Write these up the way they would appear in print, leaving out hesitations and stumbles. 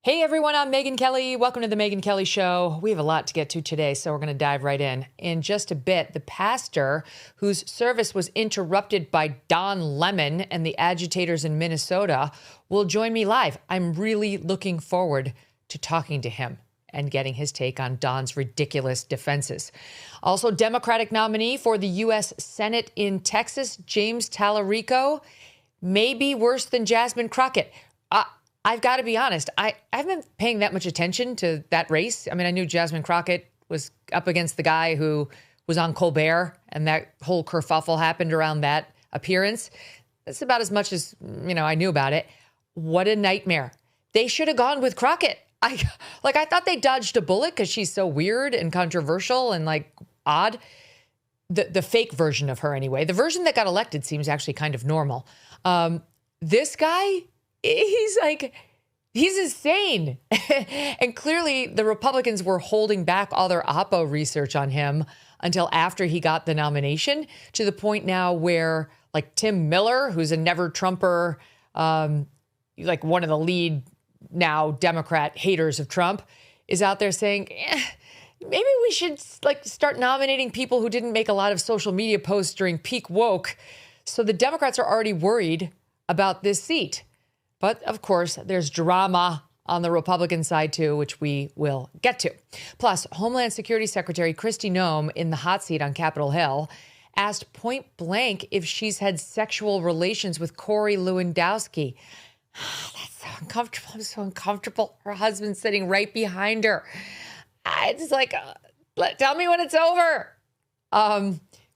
Hey everyone, I'm Megyn Kelly. Welcome to the Megyn Kelly Show. We have a lot to get to today, so we're going to dive right in. In just a bit, the pastor whose service was interrupted by Don Lemon and the agitators in Minnesota will join me live. I'm really looking forward to talking to him and getting his take on Don's ridiculous defenses. Also, Democratic nominee for the U.S. Senate in Texas, James Talarico, may be worse than Jasmine Crockett. I've got to be honest, I haven't been paying that much attention to that race. I mean, I knew Jasmine Crockett was up against the guy who was on Colbert, and that whole kerfuffle happened around that appearance. That's about as much as, I knew about it. What a nightmare. They should have gone with Crockett. I thought they dodged a bullet because she's so weird and controversial and odd. The fake version of her anyway. The version that got elected seems actually kind of normal. This guy, he's insane. And clearly the Republicans were holding back all their Oppo research on him until after he got the nomination, to the point now where Tim Miller, who's a never Trumper, one of the lead now Democrat haters of Trump, is out there saying, maybe we should start nominating people who didn't make a lot of social media posts during peak woke. So the Democrats are already worried about this seat. But of course, there's drama on the Republican side too, which we will get to. Plus, Homeland Security Secretary Christi Noem, in the hot seat on Capitol Hill, asked point blank if she's had sexual relations with Corey Lewandowski. That's so uncomfortable. I'm so uncomfortable. Her husband's sitting right behind her. It's tell me when it's over.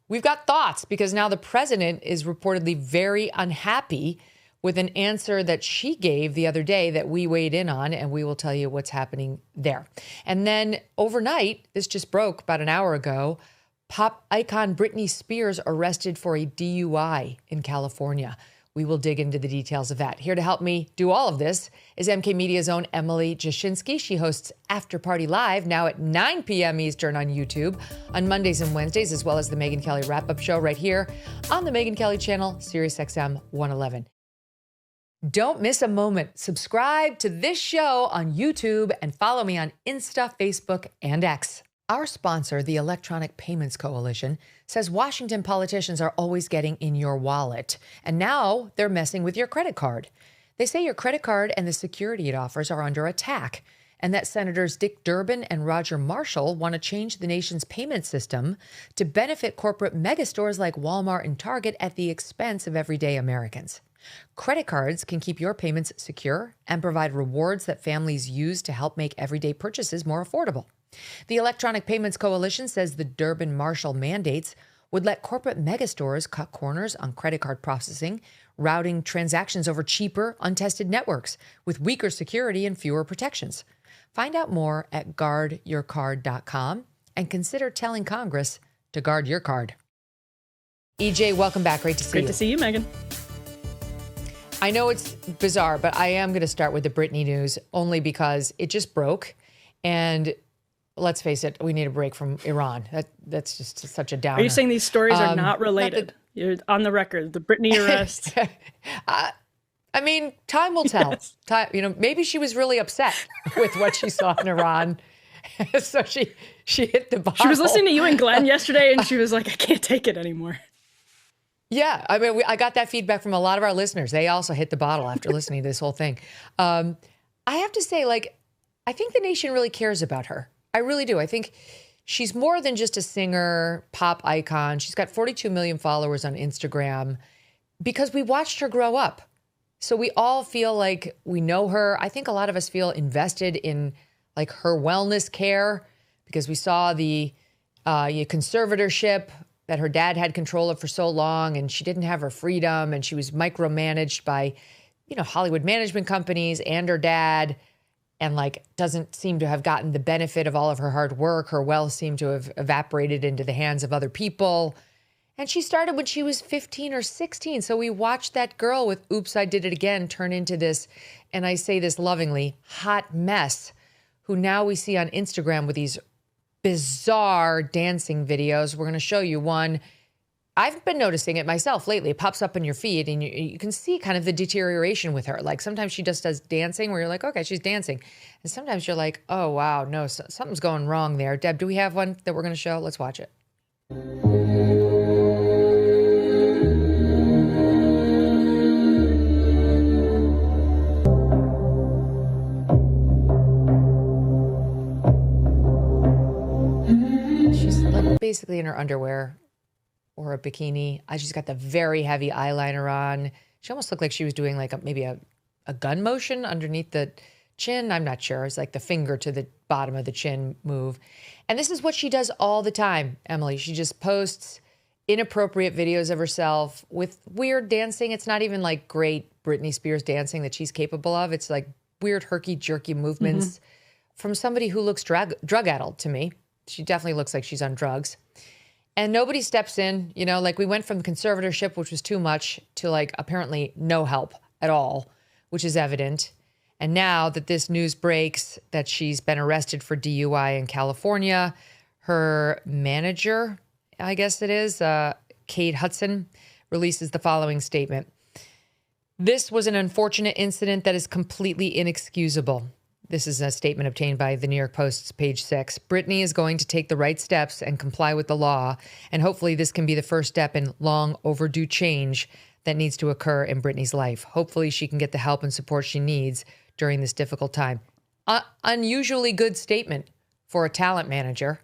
We've got thoughts because now the president is reportedly very unhappy with an answer that she gave the other day that we weighed in on, and we will tell you what's happening there. And then overnight, this just broke about an hour ago, pop icon Britney Spears arrested for a DUI in California. We will dig into the details of that. Here to help me do all of this is MK Media's own Emily Jashinsky. She hosts After Party Live now at 9 p.m. Eastern on YouTube on Mondays and Wednesdays, as well as the Megyn Kelly Wrap-Up Show right here on the Megyn Kelly channel, SiriusXM 111. Don't miss a moment. Subscribe to this show on YouTube and follow me on Insta, Facebook, and X. Our sponsor, the Electronic Payments Coalition, says Washington politicians are always getting in your wallet, and now they're messing with your credit card. They say your credit card and the security it offers are under attack, and that Senators Dick Durbin and Roger Marshall want to change the nation's payment system to benefit corporate megastores like Walmart and Target at the expense of everyday Americans. Credit cards can keep your payments secure and provide rewards that families use to help make everyday purchases more affordable. The Electronic Payments Coalition says the Durbin-Marshall mandates would let corporate megastores cut corners on credit card processing, routing transactions over cheaper, untested networks with weaker security and fewer protections. Find out more at guardyourcard.com and consider telling Congress to guard your card. EJ, welcome back. Great to see you. Great to see you, Megyn. I know it's bizarre, but I am going to start with the Britney news only because it just broke. And let's face it, we need a break from Iran. That's just such a downer. Are you saying these stories are not related? You're on the record. The Britney arrest. I mean, time will tell. Yes. Time, maybe she was really upset with what she saw in Iran. So she hit the bottle. She was listening to you and Glenn yesterday, and she was like, I can't take it anymore. Yeah, I mean, I got that feedback from a lot of our listeners. They also hit the bottle after listening to this whole thing. I have to say, I think the nation really cares about her. I really do. I think she's more than just a singer, pop icon. She's got 42 million followers on Instagram because we watched her grow up. So we all feel like we know her. I think a lot of us feel invested in her wellness care because we saw the conservatorship that her dad had control of for so long, and she didn't have her freedom, and she was micromanaged by, Hollywood management companies and her dad, and doesn't seem to have gotten the benefit of all of her hard work. Her wealth seemed to have evaporated into the hands of other people. And she started when she was 15 or 16. So we watched that girl with Oops, I Did It Again turn into this, and I say this lovingly, hot mess, who now we see on Instagram with these bizarre dancing videos. We're going to show you one I've been noticing it myself lately. It pops up in your feed and you can see kind of the deterioration with her. Like sometimes she just does dancing where you're like, okay, she's dancing. And sometimes you're like, oh, wow, no, something's going wrong there. Deb, do we have one that we're going to show? Let's watch it. She's like basically in her underwear or a bikini. She's got the very heavy eyeliner on. She almost looked like she was doing like maybe a gun motion underneath the chin. I'm not sure. It's like the finger to the bottom of the chin move. And this is what she does all the time, Emily. She just posts inappropriate videos of herself with weird dancing. It's not even like great Britney Spears dancing that she's capable of. It's like weird herky-jerky movements from somebody who looks drug-addled to me. She definitely looks like she's on drugs. And nobody steps in, you know, like we went from conservatorship, which was too much, to like apparently no help at all, which is evident. And now that this news breaks that she's been arrested for DUI in California, her manager, I guess it is, Kate Hudson, releases the following statement. This was an unfortunate incident that is completely inexcusable. This is a statement obtained by the New York Post's page 6. Britney is going to take the right steps and comply with the law, and hopefully this can be the first step in long overdue change that needs to occur in Britney's life. Hopefully she can get the help and support she needs during this difficult time. Unusually good statement for a talent manager.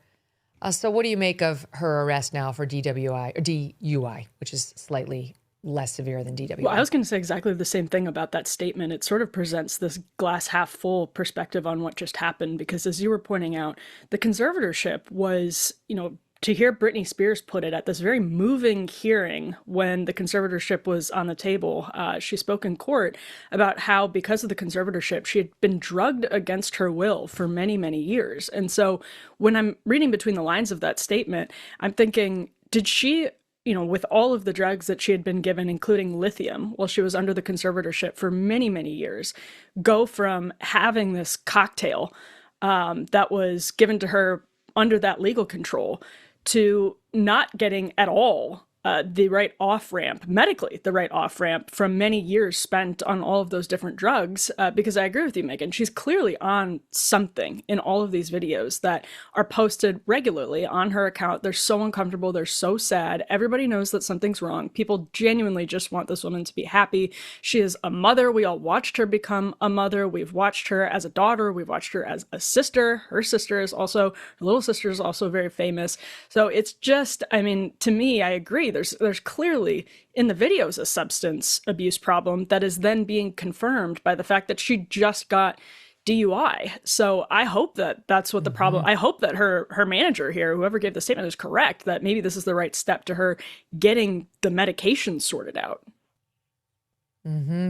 So what do you make of her arrest now for DUI, which is slightly less severe than DWI? Well, I was going to say exactly the same thing about that statement. It sort of presents this glass half full perspective on what just happened, because as you were pointing out, the conservatorship was, you know, to hear Britney Spears put it at this very moving hearing when the conservatorship was on the table. She spoke in court about how because of the conservatorship, she had been drugged against her will for many, many years. And so when I'm reading between the lines of that statement, I'm thinking, did she, you know, with all of the drugs that she had been given, including lithium, while she was under the conservatorship for many, many years, go from having this cocktail that was given to her under that legal control to not getting at all the right off-ramp, medically, the right off-ramp from many years spent on all of those different drugs, because I agree with you, Megyn. She's clearly on something in all of these videos that are posted regularly on her account. They're so uncomfortable. They're so sad. Everybody knows that something's wrong. People genuinely just want this woman to be happy. She is a mother. We all watched her become a mother. We've watched her as a daughter. We've watched her as a sister. Her sister is also, her little sister is also very famous. So it's just, I mean, to me, I agree. There's clearly in the videos a substance abuse problem that is then being confirmed by the fact that she just got DUI. So I hope that that's what the problem, I hope that her manager here, whoever gave the statement, is correct, that maybe this is the right step to her getting the medication sorted out.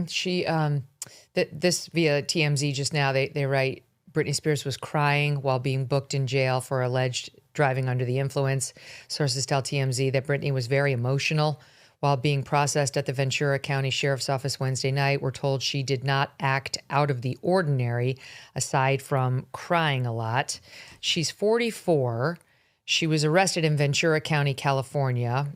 She, this via TMZ just now, they write, Britney Spears was crying while being booked in jail for alleged driving under the influence. Sources tell TMZ that Britney was very emotional while being processed at the Ventura County Sheriff's Office Wednesday night. We're told she did not act out of the ordinary, aside from crying a lot. She's 44. She was arrested in Ventura County, California.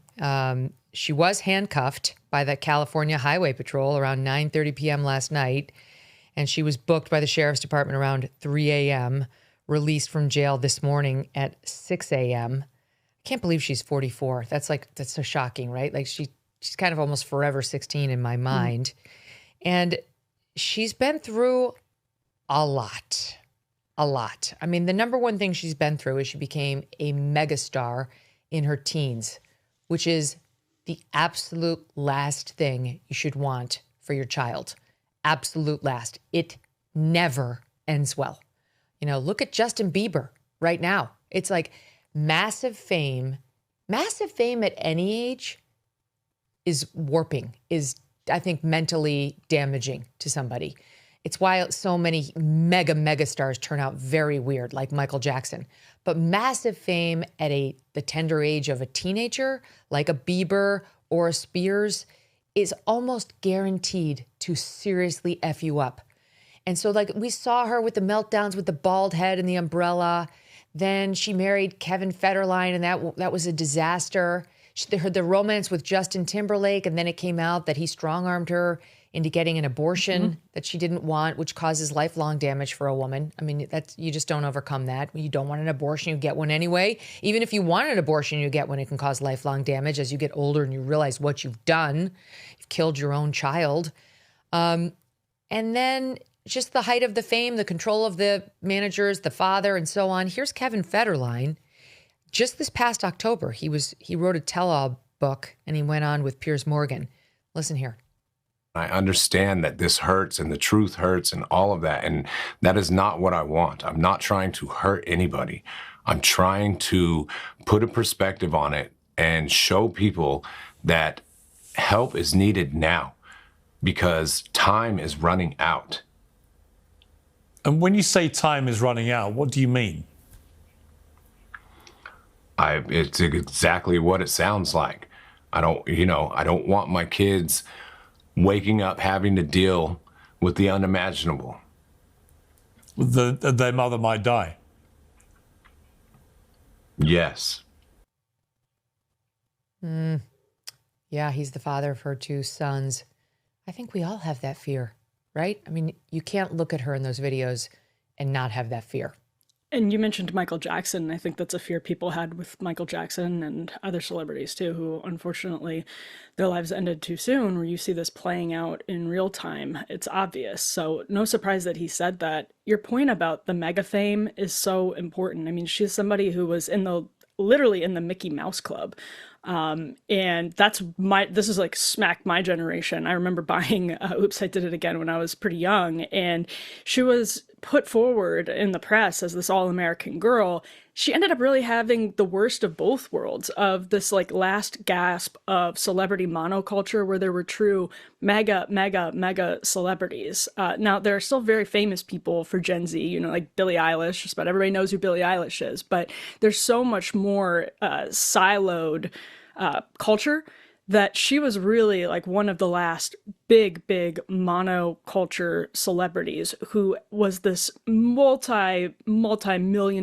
She was handcuffed by the California Highway Patrol around 9:30 p.m. last night, and she was booked by the Sheriff's Department around 3 a.m., released from jail this morning at 6 a.m. I can't believe she's 44. That's so shocking, right? Like she's kind of almost forever 16 in my mind. And she's been through a lot. I mean, the number one thing she's been through is she became a megastar in her teens, which is the absolute last thing you should want for your child. Absolute last. It never ends well. You know, look at Justin Bieber right now. It's like massive fame at any age is warping, is, I think, mentally damaging to somebody. It's why so many mega stars turn out very weird, like Michael Jackson. But massive fame at the tender age of a teenager, like a Bieber or a Spears, is almost guaranteed to seriously F you up. And so, like, we saw her with the meltdowns with the bald head and the umbrella. Then she married Kevin Federline, and that was a disaster. the romance with Justin Timberlake, and then it came out that he strong-armed her into getting an abortion that she didn't want, which causes lifelong damage for a woman. I mean, you just don't overcome that. When you don't want an abortion, you get one anyway. Even if you want an abortion, you get one. It can cause lifelong damage as you get older and you realize what you've done. You've killed your own child. And then just the height of the fame, the control of the managers, the father, and so on. Here's Kevin Federline. Just this past October, he wrote a tell-all book, and he went on with Piers Morgan. Listen here. I understand that this hurts and the truth hurts and all of that. And that is not what I want. I'm not trying to hurt anybody. I'm trying to put a perspective on it and show people that help is needed now because time is running out. And when you say time is running out, what do you mean? It's exactly what it sounds like. I don't want my kids waking up having to deal with the unimaginable. Their mother might die. Yes. Yeah, he's the father of her 2 sons. I think we all have that fear, right? I mean, you can't look at her in those videos and not have that fear. And you mentioned Michael Jackson. I think that's a fear people had with Michael Jackson and other celebrities too, who unfortunately their lives ended too soon, where you see this playing out in real time. It's obvious. So no surprise that he said that. Your point about the mega fame is so important. I mean, she's somebody who was literally in the Mickey Mouse Club. And this is like smack my generation. I remember buying Oops, I Did It Again when I was pretty young, and she was put forward in the press as this all-American girl. She ended up really having the worst of both worlds, of this like last gasp of celebrity monoculture where there were true mega celebrities. Now there are still very famous people for Gen Z, like Billie Eilish. Just about everybody knows who Billie Eilish is, but there's so much more siloed culture that she was really like one of the last big monoculture celebrities who was this multi-million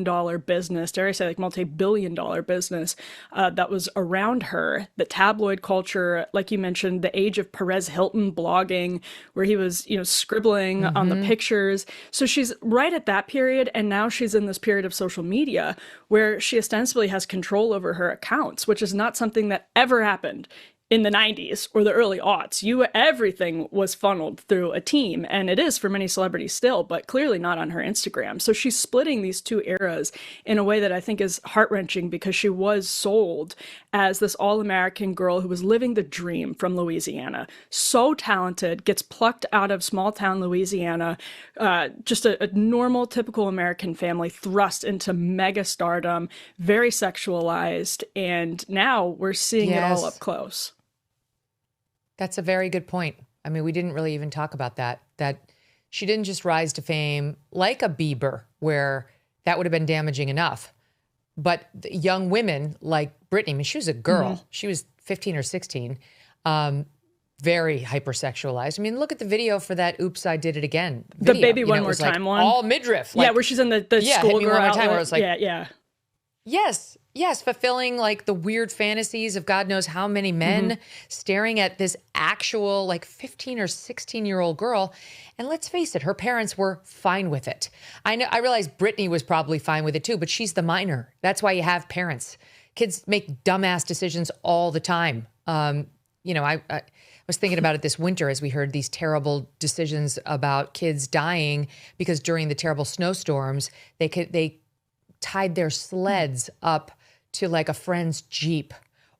dollar business, dare I say like multi-billion dollar business that was around her. The tabloid culture, like you mentioned, the age of Perez Hilton blogging, where he was, scribbling on the pictures. So she's right at that period, and now she's in this period of social media where she ostensibly has control over her accounts, which is not something that ever happened in the 90s or the early aughts. Everything was funneled through a team, and it is for many celebrities still, but clearly not on her Instagram. So she's splitting these 2 eras in a way that I think is heart-wrenching, because she was sold as this all-American girl who was living the dream from Louisiana. So talented, gets plucked out of small-town Louisiana, just a normal, typical American family, thrust into mega stardom, very sexualized, and now we're seeing it all up close. That's a very good point. I mean, we didn't really even talk about that she didn't just rise to fame like a Bieber, where that would have been damaging enough. But the young women like Britney, I mean, she was a girl. She was 15 or 16, very hypersexualized. I mean, look at the video for that Oops, I Did It Again video. The Baby One More Time one. All midriff. Yeah, where she's in the schoolgirl outfit. Time, where it was like, yeah. Yes, fulfilling like the weird fantasies of God knows how many men staring at this actual like 15 or 16-year-old girl. And let's face it, her parents were fine with it. I realize Britney was probably fine with it too, but she's the minor. That's why you have parents. Kids make dumbass decisions all the time. I was thinking about it this winter as we heard these terrible decisions about kids dying because during the terrible snowstorms, they tied their sleds up to like a friend's Jeep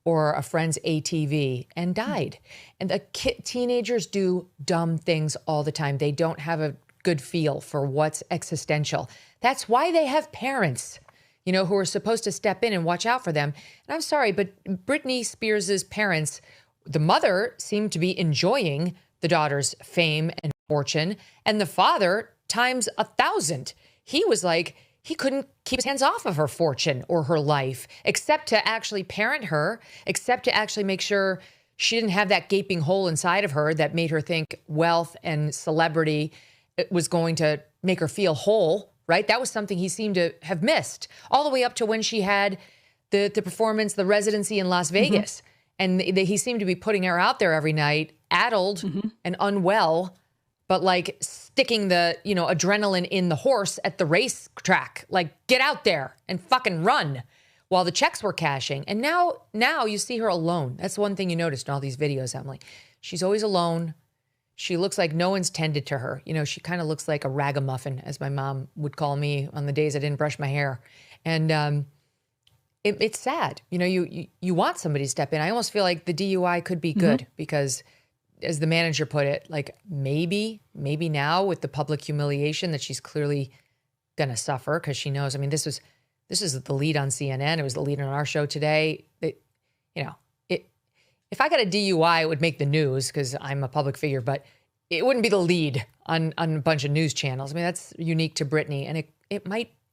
or a friend's ATV and died. And the teenagers do dumb things all the time. They don't have a good feel for what's existential. That's why they have parents, who are supposed to step in and watch out for them. And I'm sorry, but Britney Spears' parents, the mother seemed to be enjoying the daughter's fame and fortune, and the father times 1,000. He was like, he couldn't keep his hands off of her fortune or her life, except to actually parent her, except to actually make sure she didn't have that gaping hole inside of her that made her think wealth and celebrity was going to make her feel whole, right? That was something he seemed to have missed all the way up to when she had the performance, the residency in Las Vegas. And he seemed to be putting her out there every night, addled and unwell, but like sticking the, adrenaline in the horse at the racetrack. Like, get out there and fucking run while the checks were cashing. And now you see her alone. That's one thing you noticed in all these videos, Emily. She's always alone. She looks like no one's tended to her. She kind of looks like a ragamuffin, as my mom would call me on the days I didn't brush my hair. And it's sad. You want somebody to step in. I almost feel like the DUI could be good because, as the manager put it, like maybe now with the public humiliation that she's clearly going to suffer, because she knows, this is the lead on CNN. It was the lead on our show today. If I got a DUI, it would make the news because I'm a public figure, but it wouldn't be the lead on a bunch of news channels. That's unique to Britney, and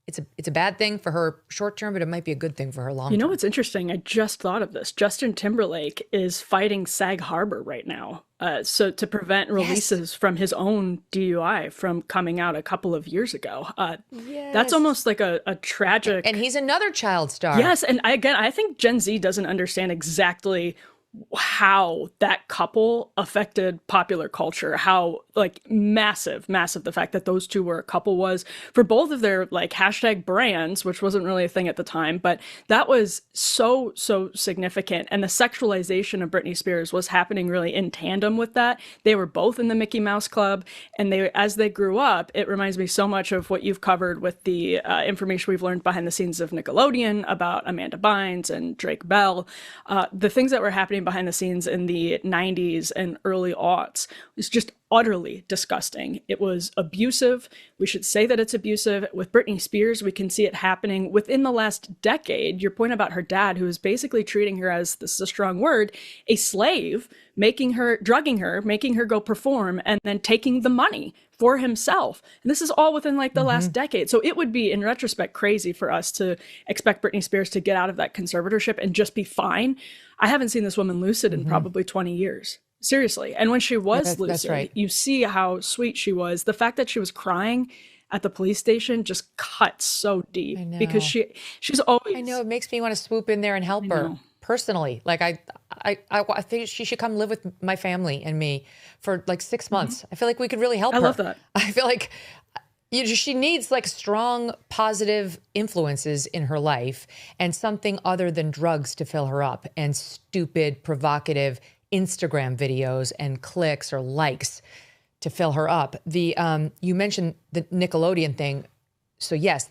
it's a bad thing for her short term, but it might be a good thing for her long term. You know what's interesting? I just thought of this. Justin Timberlake is fighting Sag Harbor right now, so to prevent releases from his own DUI from coming out a couple of years ago. That's almost like a tragic. And he's another child star. Yes, and I think Gen Z doesn't understand exactly how that couple affected popular culture, how massive the fact that those two were a couple was for both of their hashtag brands, which wasn't really a thing at the time, but that was so significant. And the sexualization of Britney Spears was happening really in tandem with that. They were both in the Mickey Mouse Club, and as they grew up, it reminds me so much of what you've covered with the information we've learned behind the scenes of Nickelodeon about Amanda Bynes and Drake Bell. The things that were happening behind the scenes in the 90s and early aughts was just utterly disgusting. It was abusive. We should say that it's abusive. With Britney Spears, we can see it happening within the last decade. Your point about her dad, who is basically treating her as, this is a strong word, a slave, drugging her, making her go perform, and then taking the money for himself. And this is all within the last decade. So it would be, in retrospect, crazy for us to expect Britney Spears to get out of that conservatorship and just be fine. I haven't seen this woman lucid in probably 20 years. Seriously. And when she was lucid, you see how sweet she was. The fact that she was crying at the police station just cuts so deep because she's always. I know, it makes me want to swoop in there and help her personally. I think she should come live with my family and me for 6 months. I feel like we could really help her. I love that. I feel like she needs strong, positive influences in her life and something other than drugs to fill her up and stupid, provocative Instagram videos and clicks or likes to fill her up. You mentioned the Nickelodeon thing. So yes,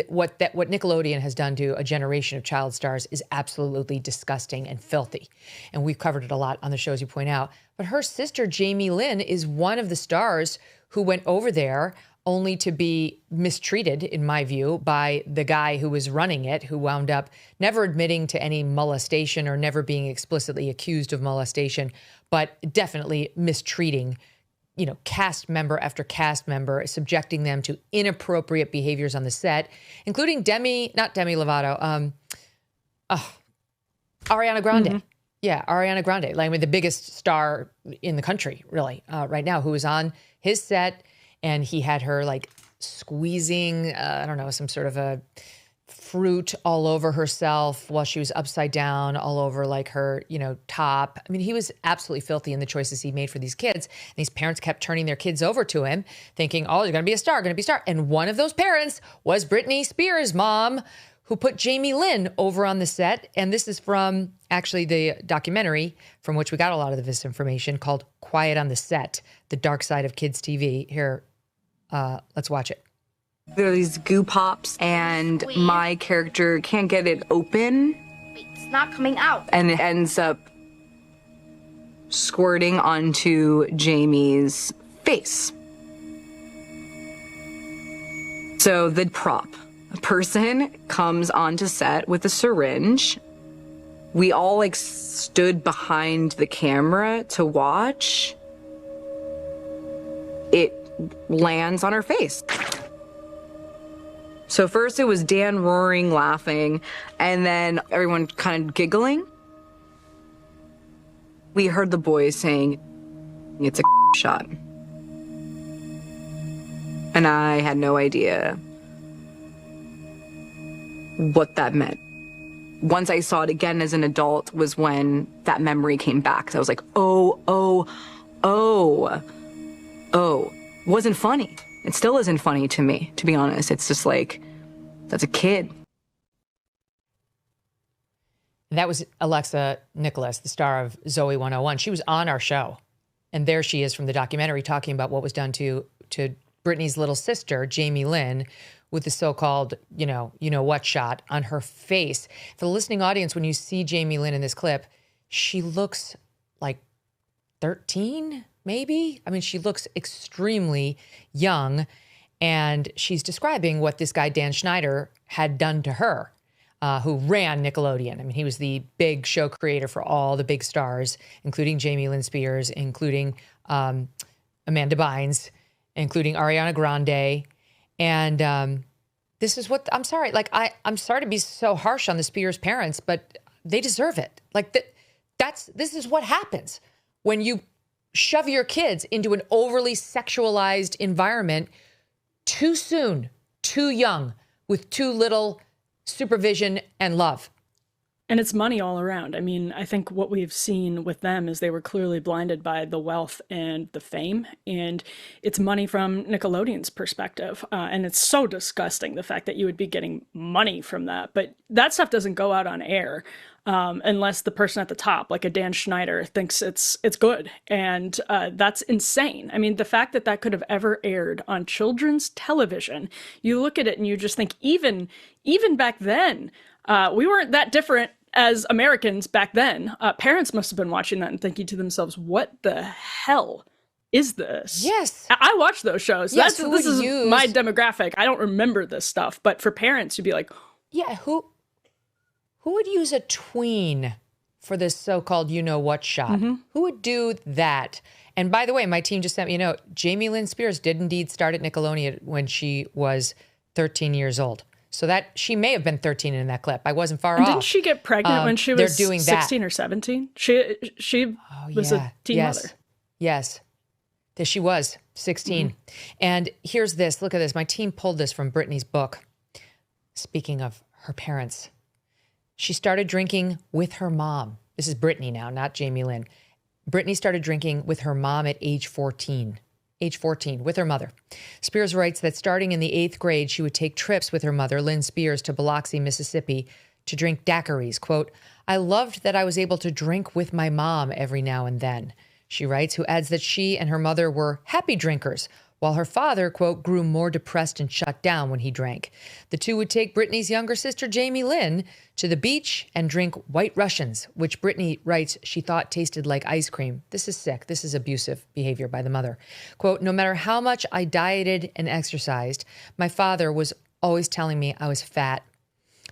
what Nickelodeon has done to a generation of child stars is absolutely disgusting and filthy. And we've covered it a lot on the shows you point out. But her sister, Jamie Lynn, is one of the stars who went over there only to be mistreated, in my view, by the guy who was running it, who wound up never admitting to any molestation or never being explicitly accused of molestation, but definitely mistreating, cast member after cast member, subjecting them to inappropriate behaviors on the set, including not Demi Lovato, Ariana Grande. Yeah, Ariana Grande, the biggest star in the country, really, right now, who was on his set. And he had her squeezing, some sort of a fruit all over herself while she was upside down, all over her, top. He was absolutely filthy in the choices he made for these kids. And these parents kept turning their kids over to him, thinking, oh, you're going to be a star, going to be a star. And one of those parents was Britney Spears' mom, who put Jamie Lynn over on the set. And this is from actually the documentary from which we got a lot of this information, called Quiet on the Set, The Dark Side of Kids TV. Here, let's watch it. There are these goo pops, and my character can't get it open. It's not coming out. And it ends up squirting onto Jamie's face. So the prop person comes onto set with a syringe. We all stood behind the camera to watch. It lands on her face. So first it was Dan roaring, laughing, and then everyone kind of giggling. We heard the boys saying, it's a shot. And I had no idea what that meant. Once I saw it again as an adult was when that memory came back. So I was like, oh. Wasn't funny. It still isn't funny to me, to be honest. It's just like, that's a kid. And that was Alexa Nicholas, the star of Zoe 101. She was on our show. And there she is from the documentary talking about what was done to Britney's little sister, Jamie Lynn, with the so-called, you know what shot on her face. For the listening audience, when you see Jamie Lynn in this clip, she looks like 13, maybe? I mean, she looks extremely young, and she's describing what this guy, Dan Schneider, had done to her, who ran Nickelodeon. I mean, he was the big show creator for all the big stars, including Jamie Lynn Spears, including Amanda Bynes, including Ariana Grande. And this is what, I'm sorry, like, I'm sorry to be so harsh on the Spears parents, but they deserve it. Like, this is what happens when you shove your kids into an overly sexualized environment too soon, too young, with too little supervision and love. And it's money all around. I mean, I think what we've seen with them is they were clearly blinded by the wealth and the fame. And it's money from Nickelodeon's perspective. And it's so disgusting, the fact that you would be getting money from that. But that stuff doesn't go out on air unless the person at the top, like a Dan Schneider, thinks it's good. And that's insane. I mean, the fact that that could have ever aired on children's television, you look at it and you just think, even back then, we weren't that different as Americans back then. Parents must have been watching that and thinking to themselves, what the hell is this? Yes. I watch those shows. Yes, This is my demographic. I don't remember this stuff. But for parents to be like, yeah, who would use a tween for this so-called you-know-what shot? Mm-hmm. Who would do that? And by the way, my team just sent me a note. Jamie Lynn Spears did indeed start at Nickelodeon when she was 13 years old. So that she may have been 13 in that clip. I wasn't far off. Didn't she get pregnant when she was 16 or 17? She was a teen mother. Yes. She was 16. Mm-hmm. And here's this. Look at this. My team pulled this from Britney's book. Speaking of her parents, she started drinking with her mom. This is Britney now, not Jamie Lynn. Britney started drinking with her mom at age 14. Age 14, with her mother. Spears writes that starting in the 8th grade, she would take trips with her mother, Lynn Spears, to Biloxi, Mississippi, to drink daiquiris. Quote, I loved that I was able to drink with my mom every now and then, she writes, who adds that she and her mother were happy drinkers, while her father, quote, grew more depressed and shut down when he drank. The two would take Britney's younger sister, Jamie Lynn, to the beach and drink White Russians, which Britney writes she thought tasted like ice cream. This is sick. This is abusive behavior by the mother. Quote, no matter how much I dieted and exercised, my father was always telling me I was fat.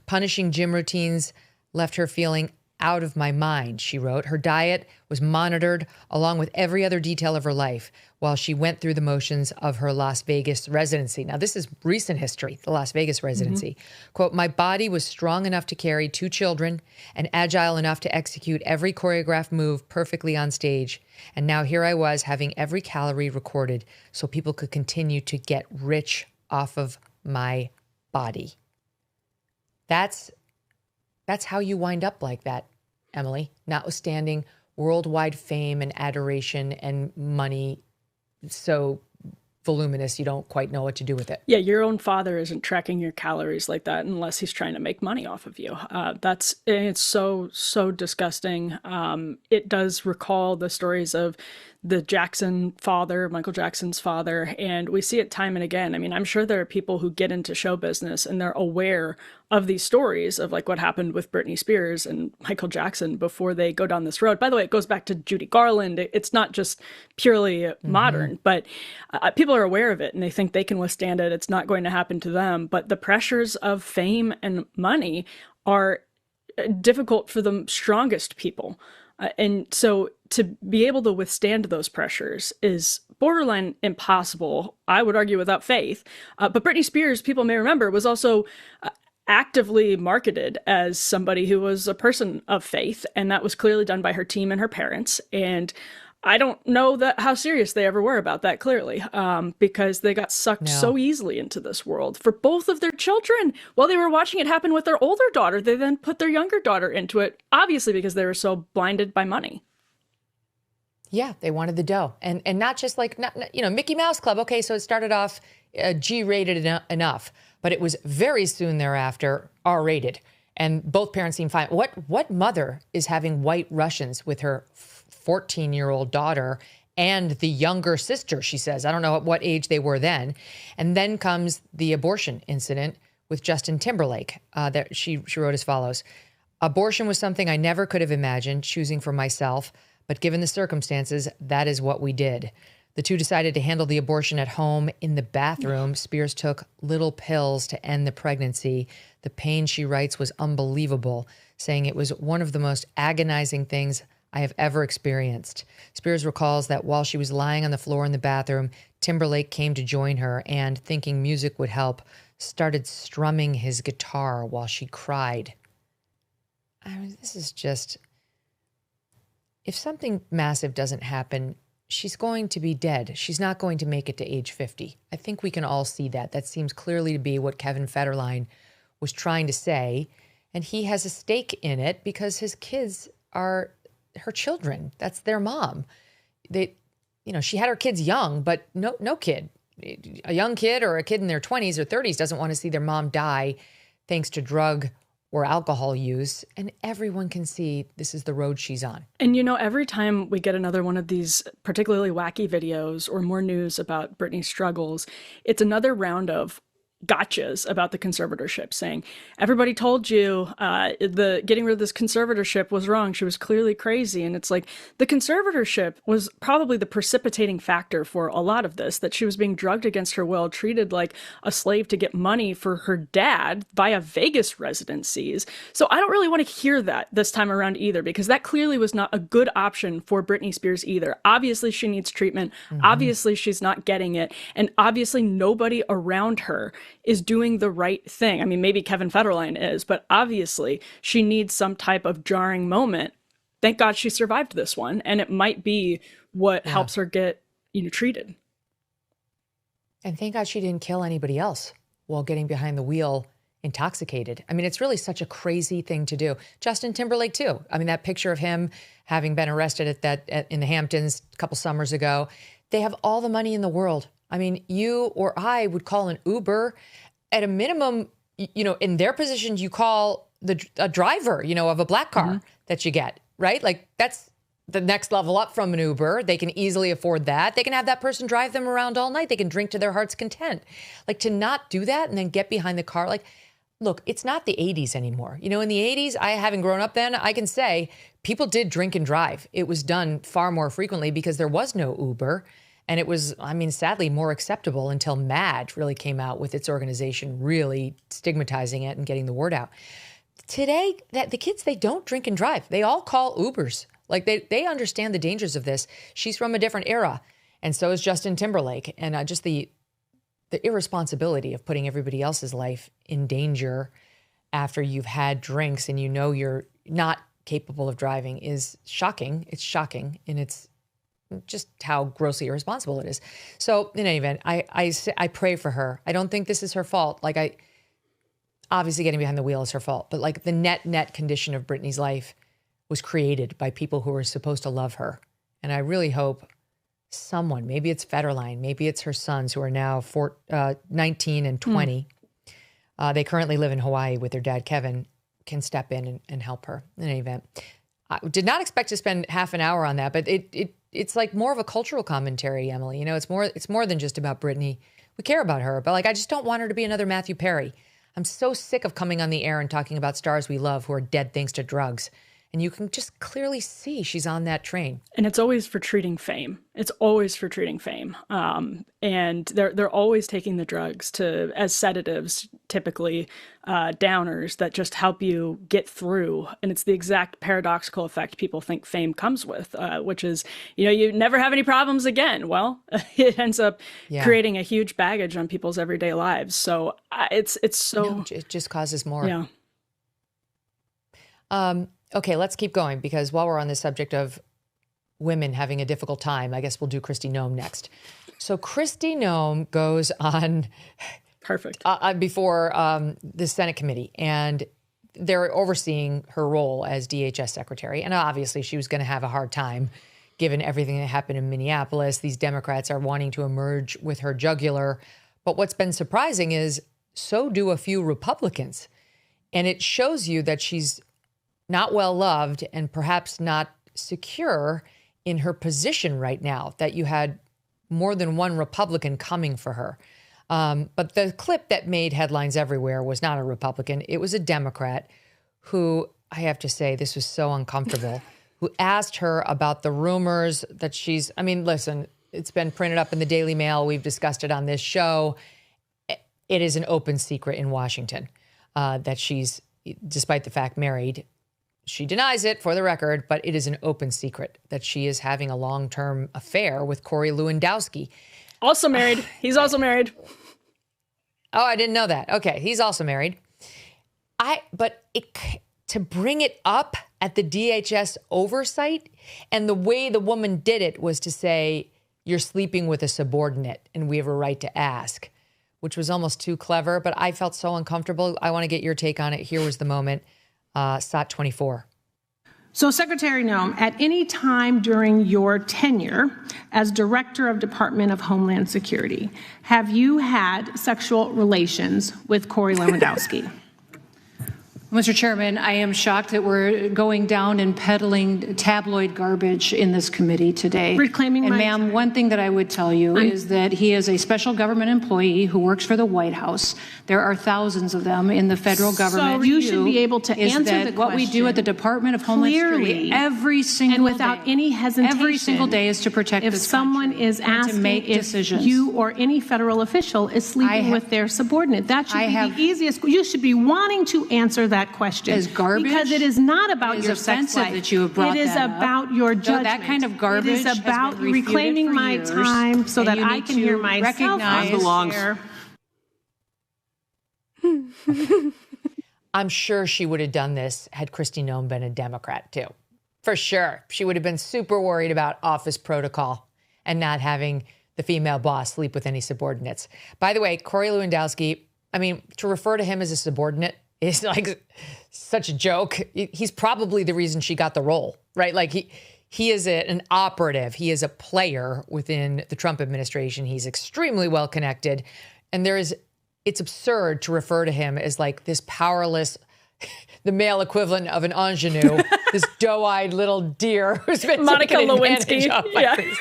Punishing gym routines left her feeling out of my mind, she wrote. Her diet was monitored along with every other detail of her life while she went through the motions of her Las Vegas residency. Now, this is recent history, the Las Vegas residency. Mm-hmm. Quote, my body was strong enough to carry 2 children and agile enough to execute every choreographed move perfectly on stage. And now here I was having every calorie recorded so people could continue to get rich off of my body. That's how you wind up like that, Emily, notwithstanding worldwide fame and adoration and money so voluminous you don't quite know what to do with it. Yeah, your own father isn't tracking your calories like that unless he's trying to make money off of you. It's so disgusting. It does recall the stories of the Jackson father, Michael Jackson's father, and we see it time and again. I mean, I'm sure there are people who get into show business and they're aware of these stories of like what happened with Britney Spears and Michael Jackson before they go down this road. By the way, it goes back to Judy Garland. It's not just purely modern, but people are aware of it and they think they can withstand it. It's not going to happen to them. But the pressures of fame and money are difficult for the strongest people. And so to be able to withstand those pressures is borderline impossible, I would argue, without faith. But Britney Spears, people may remember, was also actively marketed as somebody who was a person of faith. And that was clearly done by her team and her parents. And I don't know how serious they ever were about that, clearly, because they got sucked so easily into this world for both of their children. While they were watching it happen with their older daughter, they then put their younger daughter into it, obviously because they were so blinded by money. Yeah, they wanted the dough. And not just like, Mickey Mouse Club. Okay, so it started off G-rated enough, but it was very soon thereafter R-rated. And both parents seem fine. What mother is having white Russians with her 14-year-old daughter and the younger sister, she says? I don't know at what age they were then. And then comes the abortion incident with Justin Timberlake. That she wrote as follows: "Abortion was something I never could have imagined choosing for myself, but given the circumstances, that is what we did. The two decided to handle the abortion at home in the bathroom. Spears took little pills to end the pregnancy. The pain," she writes, "was unbelievable, saying it was one of the most agonizing things I have ever experienced." Spears recalls that while she was lying on the floor in the bathroom, Timberlake came to join her and, thinking music would help, started strumming his guitar while she cried. I mean, this is just... If something massive doesn't happen, she's going to be dead. She's not going to make it to age 50. I think we can all see that. That seems clearly to be what Kevin Federline was trying to say. And he has a stake in it because his kids are her children. That's their mom. She had her kids young, but no kid, a young kid or a kid in their 20s or 30s doesn't want to see their mom die thanks to drug or alcohol use, and everyone can see this is the road she's on. And every time we get another one of these particularly wacky videos or more news about Britney's struggles, it's another round of gotchas about the conservatorship, saying everybody told you the getting rid of this conservatorship was wrong. She was clearly crazy. And it's like the conservatorship was probably the precipitating factor for a lot of this, that she was being drugged against her will, treated like a slave to get money for her dad via Vegas residencies. So I don't really want to hear that this time around either, because that clearly was not a good option for Britney Spears either. Obviously she needs treatment. Obviously she's not getting it. And obviously nobody around her is doing the right thing. I mean, maybe Kevin Federline is, but obviously she needs some type of jarring moment. Thank God she survived this one, and it might be what helps her get, treated. And thank God she didn't kill anybody else while getting behind the wheel intoxicated. I mean, it's really such a crazy thing to do. Justin Timberlake too. I mean, that picture of him having been arrested in the Hamptons a couple summers ago. They have all the money in the world. I mean, you or I would call an Uber. At a minimum, in their position, you call a driver, of a black car that you get, right? Like that's the next level up from an Uber. They can easily afford that. They can have that person drive them around all night. They can drink to their heart's content. Like, to not do that and then get behind the car. Like, look, it's not the 80s anymore. In the 80s, I having grown up then, I can say people did drink and drive. It was done far more frequently because there was no Uber. And it was, sadly, more acceptable until MAD really came out with its organization, really stigmatizing it and getting the word out. Today, the kids, they don't drink and drive. They all call Ubers. Like, they understand the dangers of this. She's from a different era. And so is Justin Timberlake. And just the irresponsibility of putting everybody else's life in danger after you've had drinks and you're not capable of driving is shocking. It's shocking. And it's just how grossly irresponsible it is. So in any event, I pray for her. I don't think this is her fault. Like, obviously getting behind the wheel is her fault, but like the net condition of Britney's life was created by people who were supposed to love her. And I really hope someone, maybe it's Federline, maybe it's her sons who are now 19 and 20. They currently live in Hawaii with their dad, Kevin, can step in and help her. In any event, I did not expect to spend half an hour on that, but it's like more of a cultural commentary, Emily. It's more than just about Britney. We care about her, but like, I just don't want her to be another Matthew Perry. I'm so sick of coming on the air and talking about stars we love who are dead thanks to drugs. And you can just clearly see she's on that train. And it's always for treating fame. It's always for treating fame. And they're always taking the drugs as sedatives, typically downers that just help you get through. And it's the exact paradoxical effect people think fame comes with, which is, you never have any problems again. Well, it ends up creating a huge baggage on people's everyday lives. So it's so... No, it just causes more. Yeah. Okay, let's keep going, because while we're on the subject of women having a difficult time. I guess we'll do Christi Noem next. So Christi Noem goes on Perfect. Before the Senate committee, and they're overseeing her role as DHS secretary. And obviously she was going to have a hard time given everything that happened in Minneapolis. These Democrats are wanting to emerge with her jugular. But what's been surprising is so do a few Republicans. And it shows you that she's not well loved and perhaps not secure in her position right now, that you had more than one Republican coming for her. But the clip that made headlines everywhere was not a Republican. It was a Democrat who, I have to say, this was so uncomfortable, who asked her about the rumors that she's, I mean, listen, it's been printed up in the Daily Mail. We've discussed it on this show. It is an open secret in Washington that she's, despite the fact, married. She denies it, for the record, but it is an open secret that she is having a long-term affair with Corey Lewandowski. Also married. He's also married. Oh, I didn't know that. Okay, he's also married. To bring it up at the DHS oversight, and the way the woman did it was to say, you're sleeping with a subordinate and we have a right to ask, which was almost too clever, but I felt so uncomfortable. I want to get your take on it. Here was the moment. SOT 24. So, Secretary Noem, at any time during your tenure as Director of Department of Homeland Security, have you had sexual relations with Corey Lewandowski? Mr. Chairman, I am shocked that we're going down and peddling tabloid garbage in this committee today. Reclaiming and my ma'am, time. one thing that I would tell you is that he is a special government employee who works for the White House. There are thousands of them in the federal government. So you should be able to is answer that the what we do at the question Department of Homeland clearly Security every single and without day, any hesitation. every single day is to protect if this someone country is and asking to make if decisions. you or any federal official is sleeping with their subordinate, that should be the easiest. You should be wanting to answer that question. As garbage, because it is not about your sex life. That you have brought it is that up. about your judgment. That kind of garbage it is about has been reclaiming for my years, time so that I can hear myself. Recognize I'm sure she would have done this had Christi Noem been a Democrat too. For sure. She would have been super worried about office protocol and not having the female boss sleep with any subordinates. By the way, Corey Lewandowski, I mean, to refer to him as a subordinate is like such a joke. He's probably the reason she got the role, right? Like he is an operative. He is a player within the Trump administration. He's extremely well connected. And it's absurd to refer to him as like this powerless, the male equivalent of an ingenue, this doe-eyed little deer who's been Monica taken advantage Lewinsky. of by these.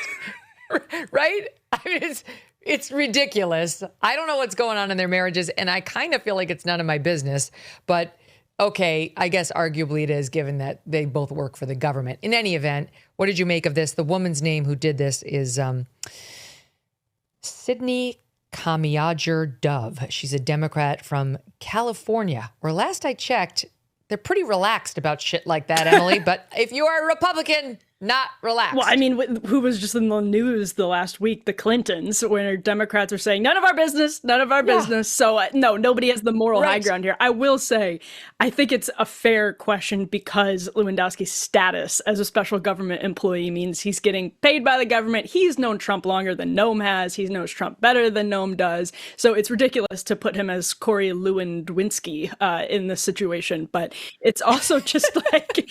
Right? I mean, it's ridiculous. I don't know what's going on in their marriages, and I kind of feel like it's none of my business. But okay, I guess arguably it is, given that they both work for the government. In any event, what did you make of this? The woman's name who did this is Sydney Kamiager Dove. She's a Democrat from California, where last I checked, they're pretty relaxed about shit like that, Emily. But if you are a Republican, not relaxed. Well, I mean, who was just in the news the last week? The Clintons, where Democrats are saying, none of our business, none of our business. So no, nobody has the moral high ground here. I will say, I think it's a fair question because Lewandowski's status as a special government employee means he's getting paid by the government. He's known Trump longer than Noem has. He knows Trump better than Noem does. So it's ridiculous to put him as Corey Lewandowski in this situation. But it's also just like...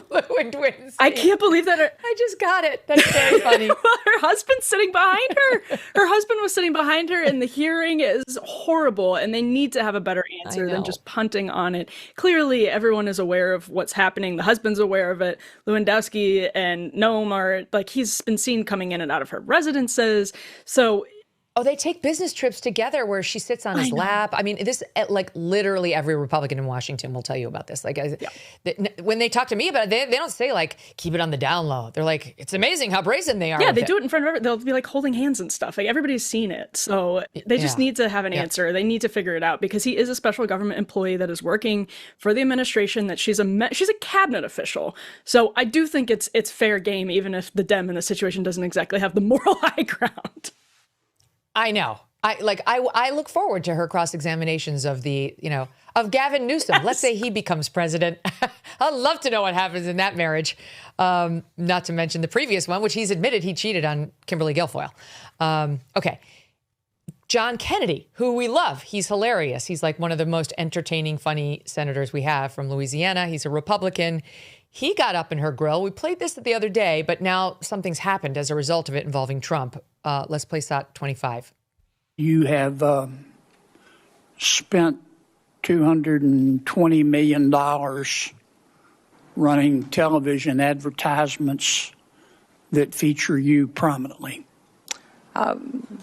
Lewandowski. I can't believe that. I just got it. That's very funny. Her husband's sitting behind her. Her husband was sitting behind her, and the hearing is horrible. And they need to have a better answer than just punting on it. Clearly, everyone is aware of what's happening. The husband's aware of it. Lewandowski and Noem are like, he's been seen coming in and out of her residences. So. Oh, they take business trips together where she sits on his lap. I mean, this, like, literally every Republican in Washington will tell you about this. Like, when they talk to me about it, they don't say, like, keep it on the down low. They're like, it's amazing how brazen they are. Yeah, they do it in front of everyone. They'll be, like, holding hands and stuff. Like, everybody's seen it. So they just need to have an answer. They need to figure it out because he is a special government employee that is working for the administration, that she's a cabinet official. So I do think it's fair game, even if the Dem in the situation doesn't exactly have the moral high ground. I know. I look forward to her cross-examinations of of Gavin Newsom. Yes. Let's say he becomes president. I'd love to know what happens in that marriage. Not to mention the previous one, which he's admitted he cheated on Kimberly Guilfoyle. Okay. John Kennedy, who we love. He's hilarious. He's like one of the most entertaining, funny senators we have from Louisiana. He's a Republican. He got up in her grill. We played this the other day, but now something's happened as a result of it involving Trump. Let's play SOT 25. You have spent $220 million running television advertisements that feature you prominently.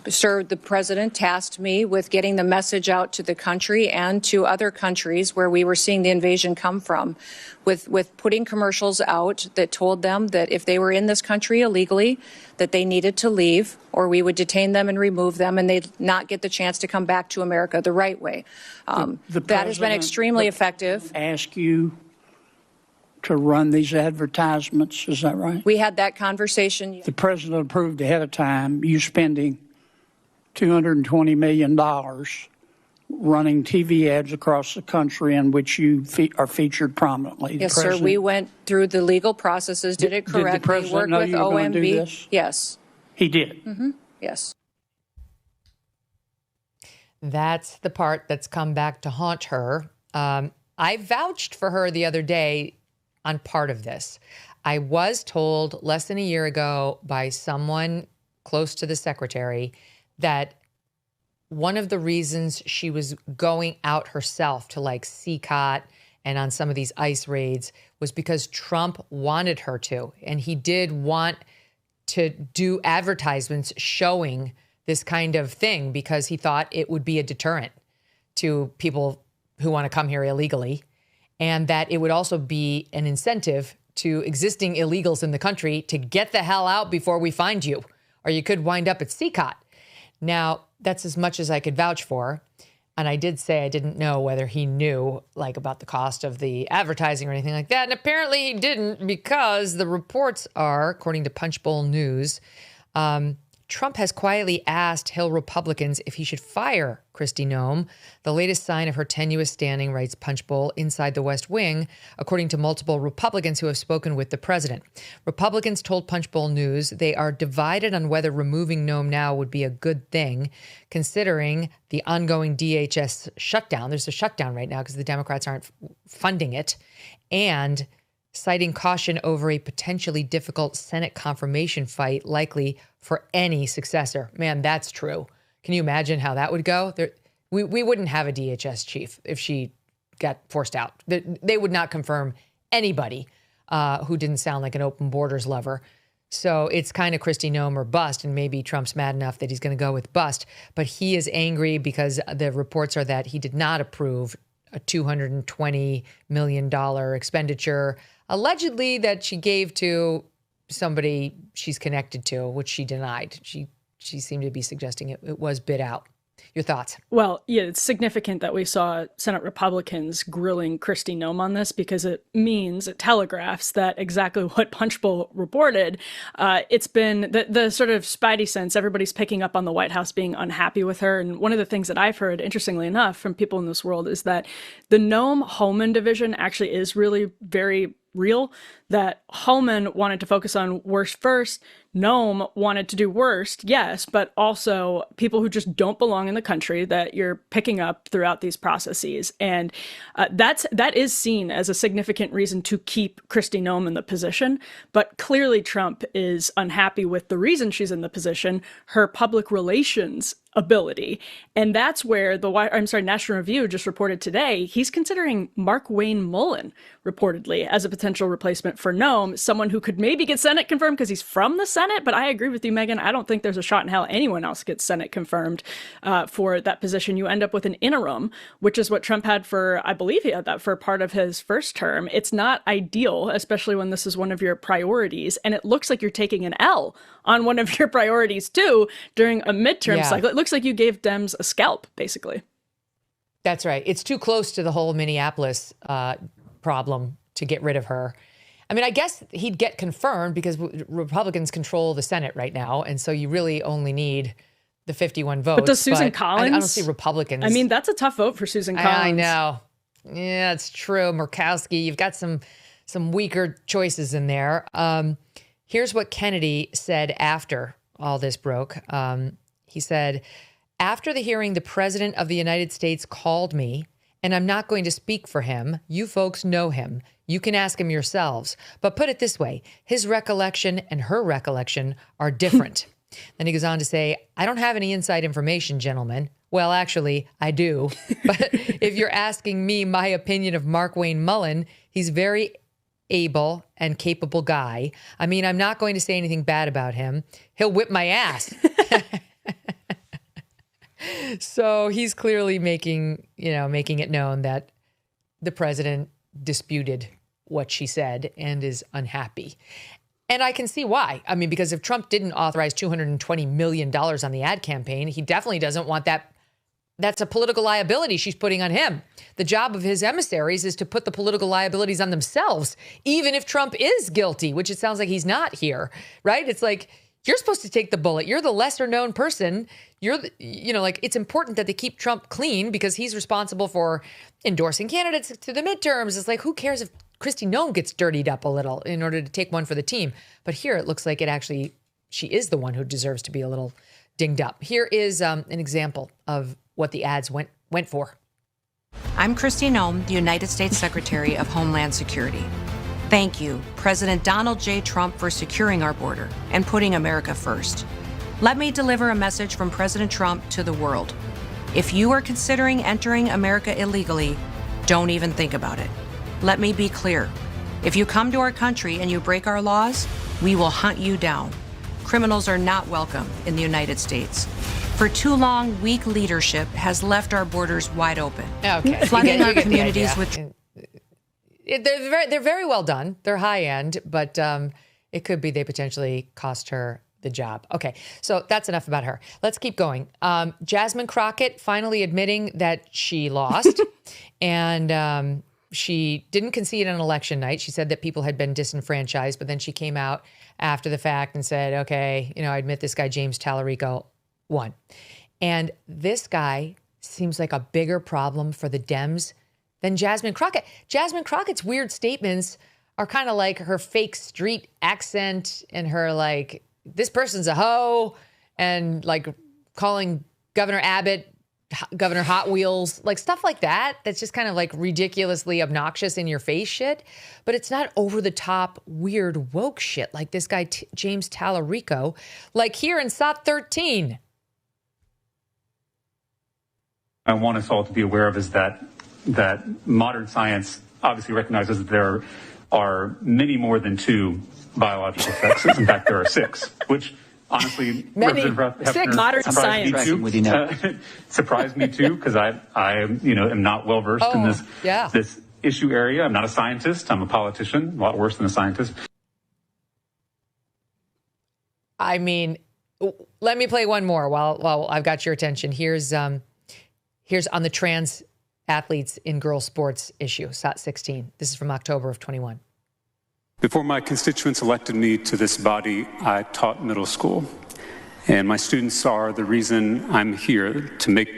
Sir, the president tasked me with getting the message out to the country and to other countries where we were seeing the invasion come from, with putting commercials out that told them that if they were in this country illegally, that they needed to leave, or we would detain them and remove them, and they'd not get the chance to come back to America the right way. That has been extremely effective. Ask you to run these advertisements, is that right? We had that conversation. The president approved ahead of time you spending $220 million running TV ads across the country in which you are featured prominently. Yes, sir. We went through the legal processes, did it correctly, did the president worked know with you were going to do OMB. this? Yes. He did? Mm-hmm. Yes. That's the part that's come back to haunt her. I vouched for her the other day on part of this. I was told less than a year ago by someone close to the secretary that one of the reasons she was going out herself to like CCOT and on some of these ICE raids was because Trump wanted her to. And he did want to do advertisements showing this kind of thing because he thought it would be a deterrent to people who want to come here illegally, and that it would also be an incentive to existing illegals in the country to get the hell out before we find you, or you could wind up at CCOT. Now, that's as much as I could vouch for. And I did say I didn't know whether he knew like about the cost of the advertising or anything like that. And apparently he didn't, because the reports are, according to Punchbowl News, Trump has quietly asked Hill Republicans if he should fire Christi Noem, the latest sign of her tenuous standing, writes Punchbowl, inside the West Wing, according to multiple Republicans who have spoken with the president. Republicans told Punchbowl News they are divided on whether removing Noem now would be a good thing, considering the ongoing DHS shutdown. There's a shutdown right now because the Democrats aren't funding it, and citing caution over a potentially difficult Senate confirmation fight likely for any successor. Man, that's true. Can you imagine how that would go? We wouldn't have a DHS chief if she got forced out. They would not confirm anybody who didn't sound like an open borders lover. So it's kind of Christi Noem or bust, and maybe Trump's mad enough that he's going to go with bust. But he is angry because the reports are that he did not approve a $220 million expenditure, allegedly that she gave to somebody she's connected to, which she denied. She seemed to be suggesting it was bid out. Your thoughts? Well, Yeah, it's significant that we saw Senate Republicans grilling Kristi Noem on this, because it telegraphs that exactly what Punchbowl reported. It's been the sort of spidey sense. Everybody's picking up on the White House being unhappy with her. And one of the things that I've heard, interestingly enough, from people in this world is that the Noem-Homan division actually is really very real, that Holman wanted to focus on worst first. Noem wanted to do worst, yes, but also people who just don't belong in the country that you're picking up throughout these processes. And that is seen as a significant reason to keep Kristi Noem in the position. But clearly Trump is unhappy with the reason she's in the position, her public relations ability. And that's where National Review just reported today, he's considering Mark Wayne Mullen, reportedly, as a potential replacement for Noem, someone who could maybe get Senate confirmed because he's from the Senate. But I agree with you, Megyn. I don't think there's a shot in hell anyone else gets Senate confirmed for that position. You end up with an interim, which is what Trump had for, I believe he had that for part of his first term. It's not ideal, especially when this is one of your priorities. And it looks like you're taking an L on one of your priorities, too, during a midterm cycle. It looks like you gave Dems a scalp, basically. That's right. It's too close to the whole Minneapolis problem to get rid of her. I mean, I guess he'd get confirmed because Republicans control the Senate right now. And so you really only need the 51 votes. But does Susan Collins? I don't see Republicans. I mean, that's a tough vote for Susan Collins. I know. Yeah, it's true. Murkowski, you've got some weaker choices in there. Here's what Kennedy said after all this broke. He said, after the hearing, the president of the United States called me, and I'm not going to speak for him. You folks know him. You can ask him yourselves. But put it this way, his recollection and her recollection are different. Then he goes on to say, I don't have any inside information, gentlemen. Well, actually, I do. But if you're asking me my opinion of Mark Wayne Mullen, he's very able and capable guy. I mean, I'm not going to say anything bad about him. He'll whip my ass. So he's clearly making it known that the president disputed what she said and is unhappy. And I can see why. I mean, because if Trump didn't authorize $220 million on the ad campaign, he definitely doesn't want that. That's a political liability she's putting on him. The job of his emissaries is to put the political liabilities on themselves, even if Trump is guilty, which it sounds like he's not here, right? It's like, you're supposed to take the bullet. You're the lesser known person. It's important that they keep Trump clean because he's responsible for endorsing candidates to the midterms. It's like, who cares if Christi Noem gets dirtied up a little in order to take one for the team? But here it looks like she is the one who deserves to be a little dinged up. Here is an example of what the ads went for. I'm Christi Noem, the United States Secretary of Homeland Security. Thank you, President Donald J. Trump, for securing our border and putting America first. Let me deliver a message from President Trump to the world. If you are considering entering America illegally, don't even think about it. Let me be clear. If you come to our country and you break our laws, we will hunt you down. Criminals are not welcome in the United States. For too long, weak leadership has left our borders wide open. Okay. Flooding our communities with... They're very well done. They're high end, but it could be they potentially cost her the job. Okay, so that's enough about her. Let's keep going. Jasmine Crockett finally admitting that she lost, and she didn't concede on election night. She said that people had been disenfranchised, but then she came out after the fact and said, okay, I admit this guy, James Talarico, won. And this guy seems like a bigger problem for the Dems than Jasmine Crockett. Jasmine Crockett's weird statements are kind of like her fake street accent and her like, this person's a hoe, and like calling Governor Abbott Governor Hot Wheels, like stuff like that. That's just kind of like ridiculously obnoxious in your face shit. But it's not over the top weird woke shit like this guy, James Talarico, like here in SOT 13. I want us all to be aware of is that modern science obviously recognizes that there are many more than two biological sexes. In fact, there are six, which honestly, six modern science surprised me too, because I am not well versed in this issue area. I'm not a scientist. I'm a politician, a lot worse than a scientist. I mean, let me play one more while I've got your attention. Here's on the trans athletes in girls sports issue, SOT 16. This is from October of 21. Before my constituents elected me to this body, I taught middle school. And my students are the reason I'm here to make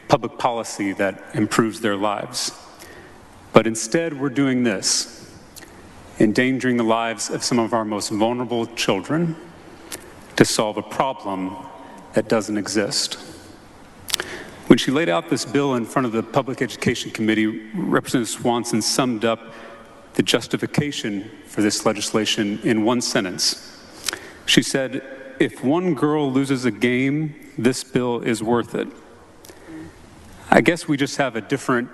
public policy that improves their lives. But instead, we're doing this, endangering the lives of some of our most vulnerable children to solve a problem that doesn't exist. When she laid out this bill in front of the Public Education Committee, Representative Swanson summed up the justification for this legislation in one sentence. She said, if one girl loses a game, this bill is worth it. I guess we just have a different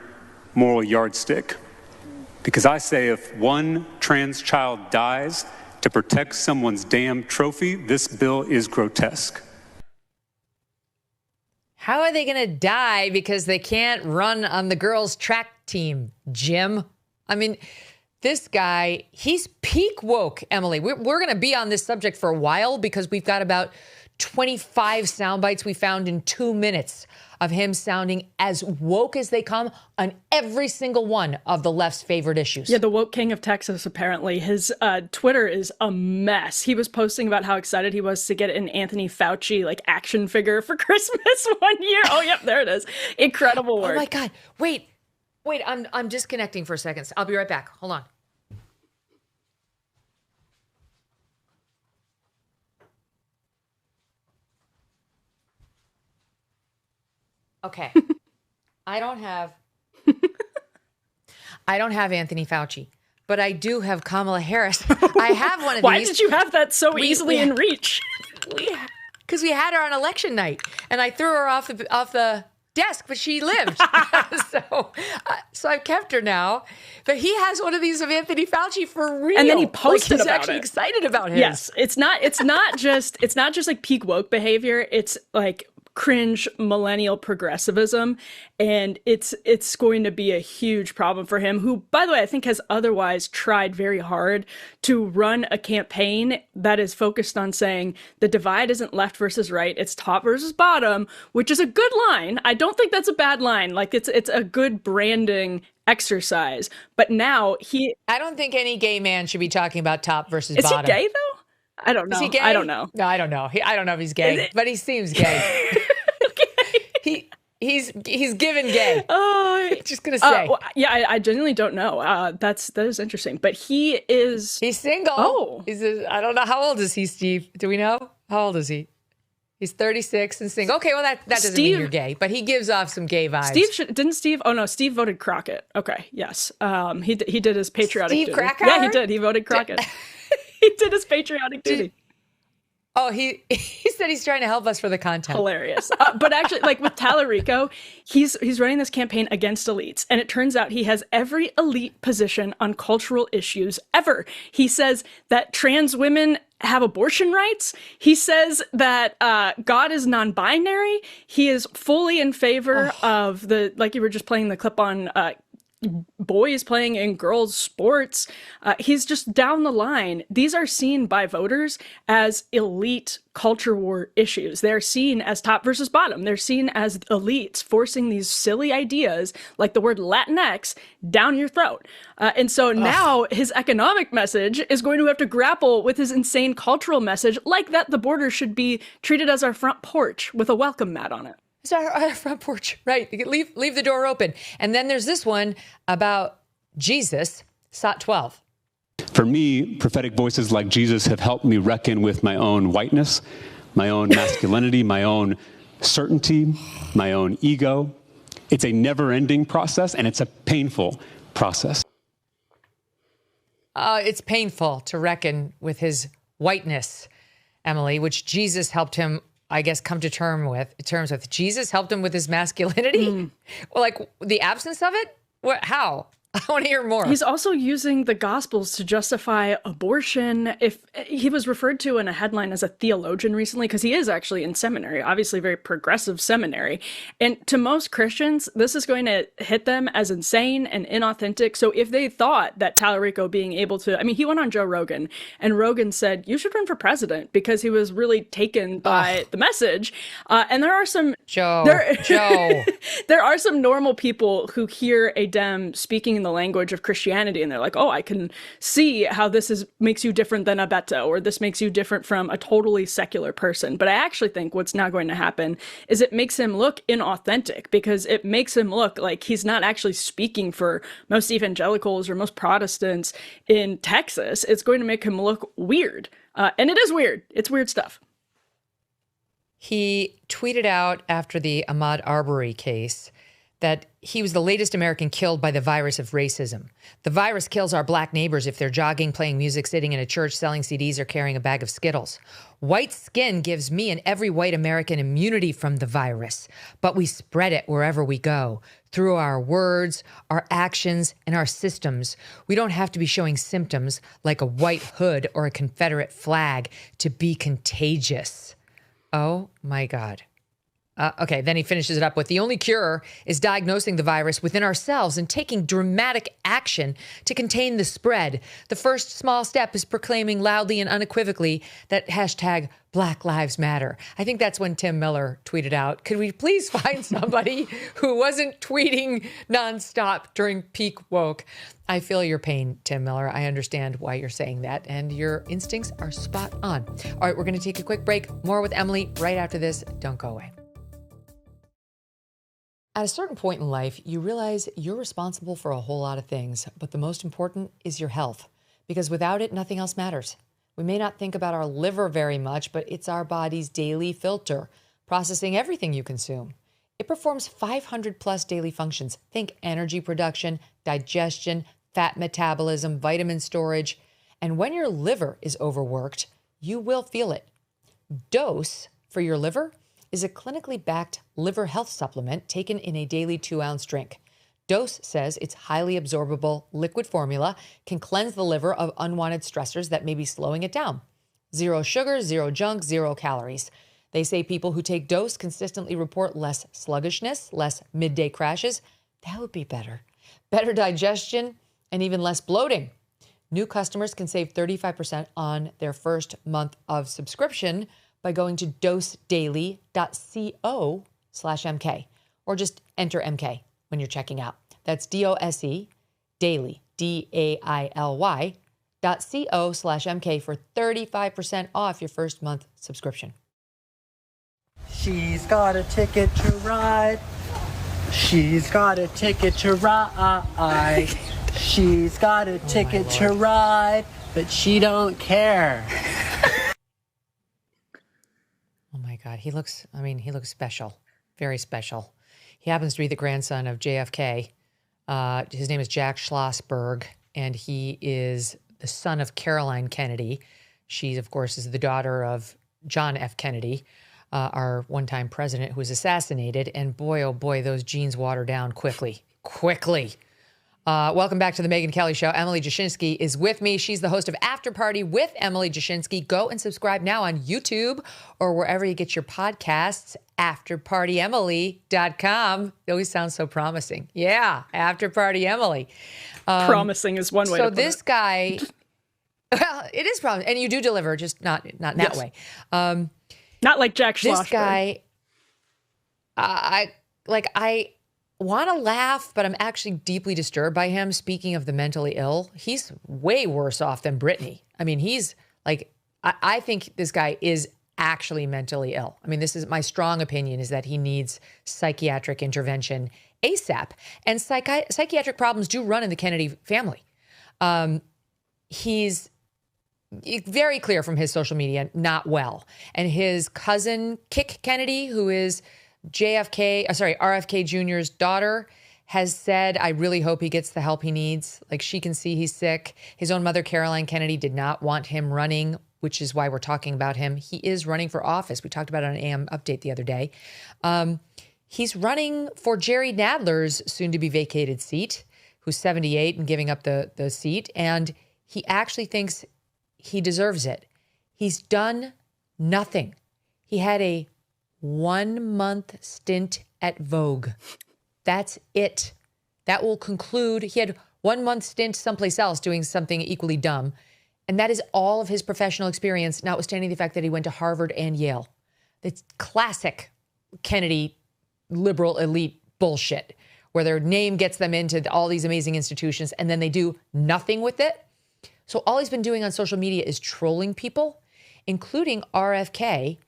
moral yardstick. Because I say if one trans child dies to protect someone's damn trophy, this bill is grotesque. How are they going to die because they can't run on the girls' track team, Jim? I mean, this guy, he's peak woke, Emily. We're going to be on this subject for a while because we've got about 25 sound bites we found in 2 minutes of him sounding as woke as they come on every single one of the left's favorite issues. Yeah, the woke king of Texas, apparently. His Twitter is a mess. He was posting about how excited he was to get an Anthony Fauci like action figure for Christmas one year. Oh, yep, there it is. Incredible work. Oh my God. Wait, I'm disconnecting for a second. I'll be right back. Hold on. Okay. I don't have Anthony Fauci, but I do have Kamala Harris. I have one of these. Why did you have that so easily in reach? Because we had her on election night, and I threw her off the desk, but she lived. So I've kept her now. But he has one of these of Anthony Fauci for real. And then he posted he's about actually it. excited about his. Yes, it's not just like peak woke behavior. It's like cringe millennial progressivism, and it's going to be a huge problem for him, who, by the way, I think has otherwise tried very hard to run a campaign that is focused on saying the divide isn't left versus right, it's top versus bottom, which is a good line. I don't think that's a bad line. Like, it's a good branding exercise. But now I don't think any gay man should be talking about top versus is bottom. Is he gay though? I don't know. Is he gay? I don't know. No, I don't know. I don't know if he's gay, but he seems gay. He's given gay. Oh, just gonna say. Yeah, I genuinely don't know. That is interesting. But he's single. Oh, I don't know, how old is he, Steve? Do we know how old is he? He's 36 and single. Okay, well that doesn't mean you're gay, but he gives off some gay vibes. Steve? Oh no, Steve voted Crockett. Okay, yes. He did his patriotic Steve duty. Crockett? Yeah, he did. He voted Crockett. He did his patriotic duty. Oh, he said he's trying to help us for the content. Hilarious. But actually, like with Talarico, he's running this campaign against elites. And it turns out he has every elite position on cultural issues ever. He says that trans women have abortion rights. He says that God is non-binary. He is fully in favor of like you were just playing the clip on boys playing in girls' sports. He's just down the line. These are seen by voters as elite culture war issues. They're seen as top versus bottom. They're seen as elites forcing these silly ideas like the word Latinx down your throat. And so now his economic message is going to have to grapple with his insane cultural message, like that the border should be treated as our front porch with a welcome mat on it. It's our front porch, right? Leave the door open. And then there's this one about Jesus, SOT 12. For me, prophetic voices like Jesus have helped me reckon with my own whiteness, my own masculinity, my own certainty, my own ego. It's a never-ending process, and it's a painful process. It's painful to reckon with his whiteness, Emily, which Jesus helped him, I guess, come to terms with. Jesus helped him with his masculinity? Well, like the absence of it? How? I want to hear more. He's also using the Gospels to justify abortion. If he was referred to in a headline as a theologian recently, because he is actually in seminary, obviously very progressive seminary. And to most Christians, this is going to hit them as insane and inauthentic. So if they thought that Talarico being able to, I mean, he went on Joe Rogan, and Rogan said, you should run for president, because he was really taken by the message. And there are some... Joe. There are some normal people who hear a Dem speaking in the language of Christianity, and they're like, oh, I can see how this makes you different than a Beto, or this makes you different from a totally secular person. But I actually think what's now going to happen is it makes him look inauthentic, because it makes him look like he's not actually speaking for most evangelicals or most Protestants in Texas. It's going to make him look weird. And it is weird. It's weird stuff. He tweeted out after the Ahmaud Arbery case that he was the latest American killed by the virus of racism. The virus kills our black neighbors if they're jogging, playing music, sitting in a church, selling CDs, or carrying a bag of Skittles. White skin gives me and every white American immunity from the virus, but we spread it wherever we go, through our words, our actions, and our systems. We don't have to be showing symptoms like a white hood or a Confederate flag to be contagious. Oh my God. Okay, then he finishes it up with, the only cure is diagnosing the virus within ourselves and taking dramatic action to contain the spread. The first small step is proclaiming loudly and unequivocally that hashtag Black Lives Matter. I think that's when Tim Miller tweeted out, could we please find somebody who wasn't tweeting nonstop during peak woke? I feel your pain, Tim Miller. I understand why you're saying that, and your instincts are spot on. All right, we're going to take a quick break. More with Emily right after this. Don't go away. At a certain point in life, you realize you're responsible for a whole lot of things, but the most important is your health, because without it, nothing else matters. We may not think about our liver very much, but it's our body's daily filter, processing everything you consume. It performs 500 plus daily functions. Think energy production, digestion, fat metabolism, vitamin storage. And when your liver is overworked, you will feel it. Dose for your liver is a clinically backed liver health supplement taken in a daily 2-ounce drink. Dose says its highly absorbable liquid formula can cleanse the liver of unwanted stressors that may be slowing it down. 0 sugar, 0 junk, 0 calories. They say people who take Dose consistently report less sluggishness, less midday crashes. That would be better. Better digestion, and even less bloating. New customers can save 35% on their first month of subscription by going to dosedaily.co/MK, or just enter MK when you're checking out. That's DOSE daily, DAILY.co/MK for 35% off your first month subscription. She's got a ticket to ride. She's got a ticket to ride. She's got a ticket to ride, but she don't care. Oh my God, he looks special, very special. He happens to be the grandson of JFK. His name is Jack Schlossberg, and he is the son of Caroline Kennedy. She, of course, is the daughter of John F. Kennedy, our one-time president who was assassinated. And boy, oh boy, those genes water down quickly. Welcome back to the Megyn Kelly Show. Emily Jashinsky is with me. She's the host of After Party with Emily Jashinsky. Go and subscribe now on YouTube or wherever you get your podcasts. AfterPartyEmily.com. It always sounds so promising. Yeah, After Party Emily. Promising is one way to put it. So this guy, well, it is promising. And you do deliver, just not in that way. Not like Jack Schlossberg. This guy, I want to laugh, but I'm actually deeply disturbed by him. Speaking of the mentally ill, he's way worse off than Britney. I mean, he's like, I think this guy is actually mentally ill. I mean, this is my strong opinion, is that he needs psychiatric intervention ASAP. And psychiatric problems do run in the Kennedy family. He's very clear from his social media, not well. And his cousin, Kick Kennedy, who is RFK Jr.'s daughter, has said, I really hope he gets the help he needs. Like, she can see he's sick. His own mother, Caroline Kennedy, did not want him running, which is why we're talking about him. He is running for office. We talked about it on AM Update the other day. He's running for Jerry Nadler's soon-to-be vacated seat, who's 78 and giving up the seat. And he actually thinks he deserves it. He's done nothing. He had a 1-month stint at Vogue. That's it. That will conclude. He had 1-month stint someplace else doing something equally dumb. And that is all of his professional experience, notwithstanding the fact that he went to Harvard and Yale. It's classic Kennedy liberal elite bullshit, where their name gets them into all these amazing institutions and then they do nothing with it. So all he's been doing on social media is trolling people, including RFK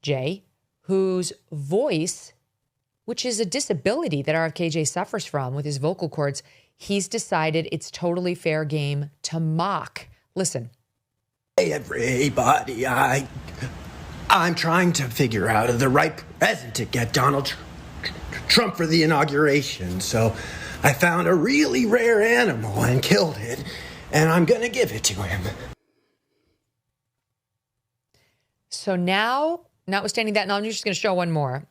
J, whose voice, which is a disability that RFKJ suffers from with his vocal cords, he's decided it's totally fair game to mock. Listen. Hey, everybody, I'm trying to figure out the right present to get Donald Trump for the inauguration. So I found a really rare animal and killed it, and I'm going to give it to him. So now, notwithstanding that, now I'm just going to show one more.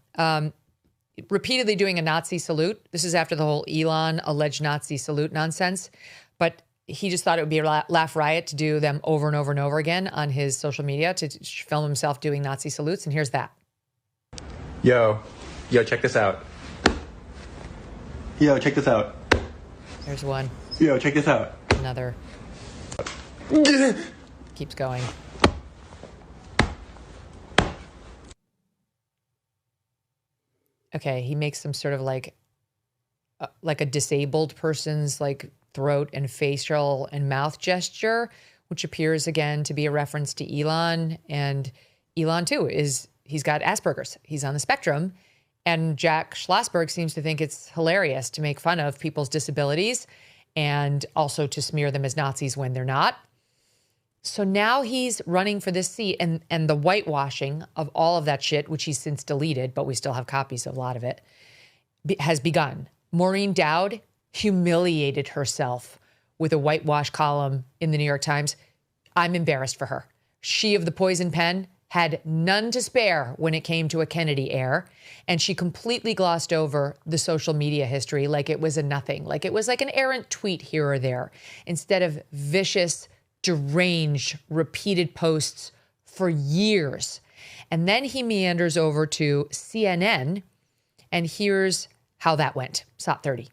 Repeatedly doing a Nazi salute. This is after the whole Elon alleged Nazi salute nonsense. But he just thought it would be a laugh riot to do them over and over and over again on his social media, to film himself doing Nazi salutes. And here's that. Yo, check this out. Yo, check this out. There's one. Yo, check this out. Another. Keeps going. Okay, he makes some sort of like a disabled person's like throat and facial and mouth gesture, which appears again to be a reference to Elon. And Elon too he's got Asperger's. He's on the spectrum. And Jack Schlossberg seems to think it's hilarious to make fun of people's disabilities and also to smear them as Nazis when they're not. So now he's running for this seat, and the whitewashing of all of that shit, which he's since deleted, but we still have copies of a lot of it, has begun. Maureen Dowd humiliated herself with a whitewash column in the New York Times. I'm embarrassed for her. She of the poison pen had none to spare when it came to a Kennedy heir, and she completely glossed over the social media history like it was a nothing, like it was like an errant tweet here or there, instead of vicious, deranged, repeated posts for years. And then he meanders over to CNN, and here's how that went. SOT 30.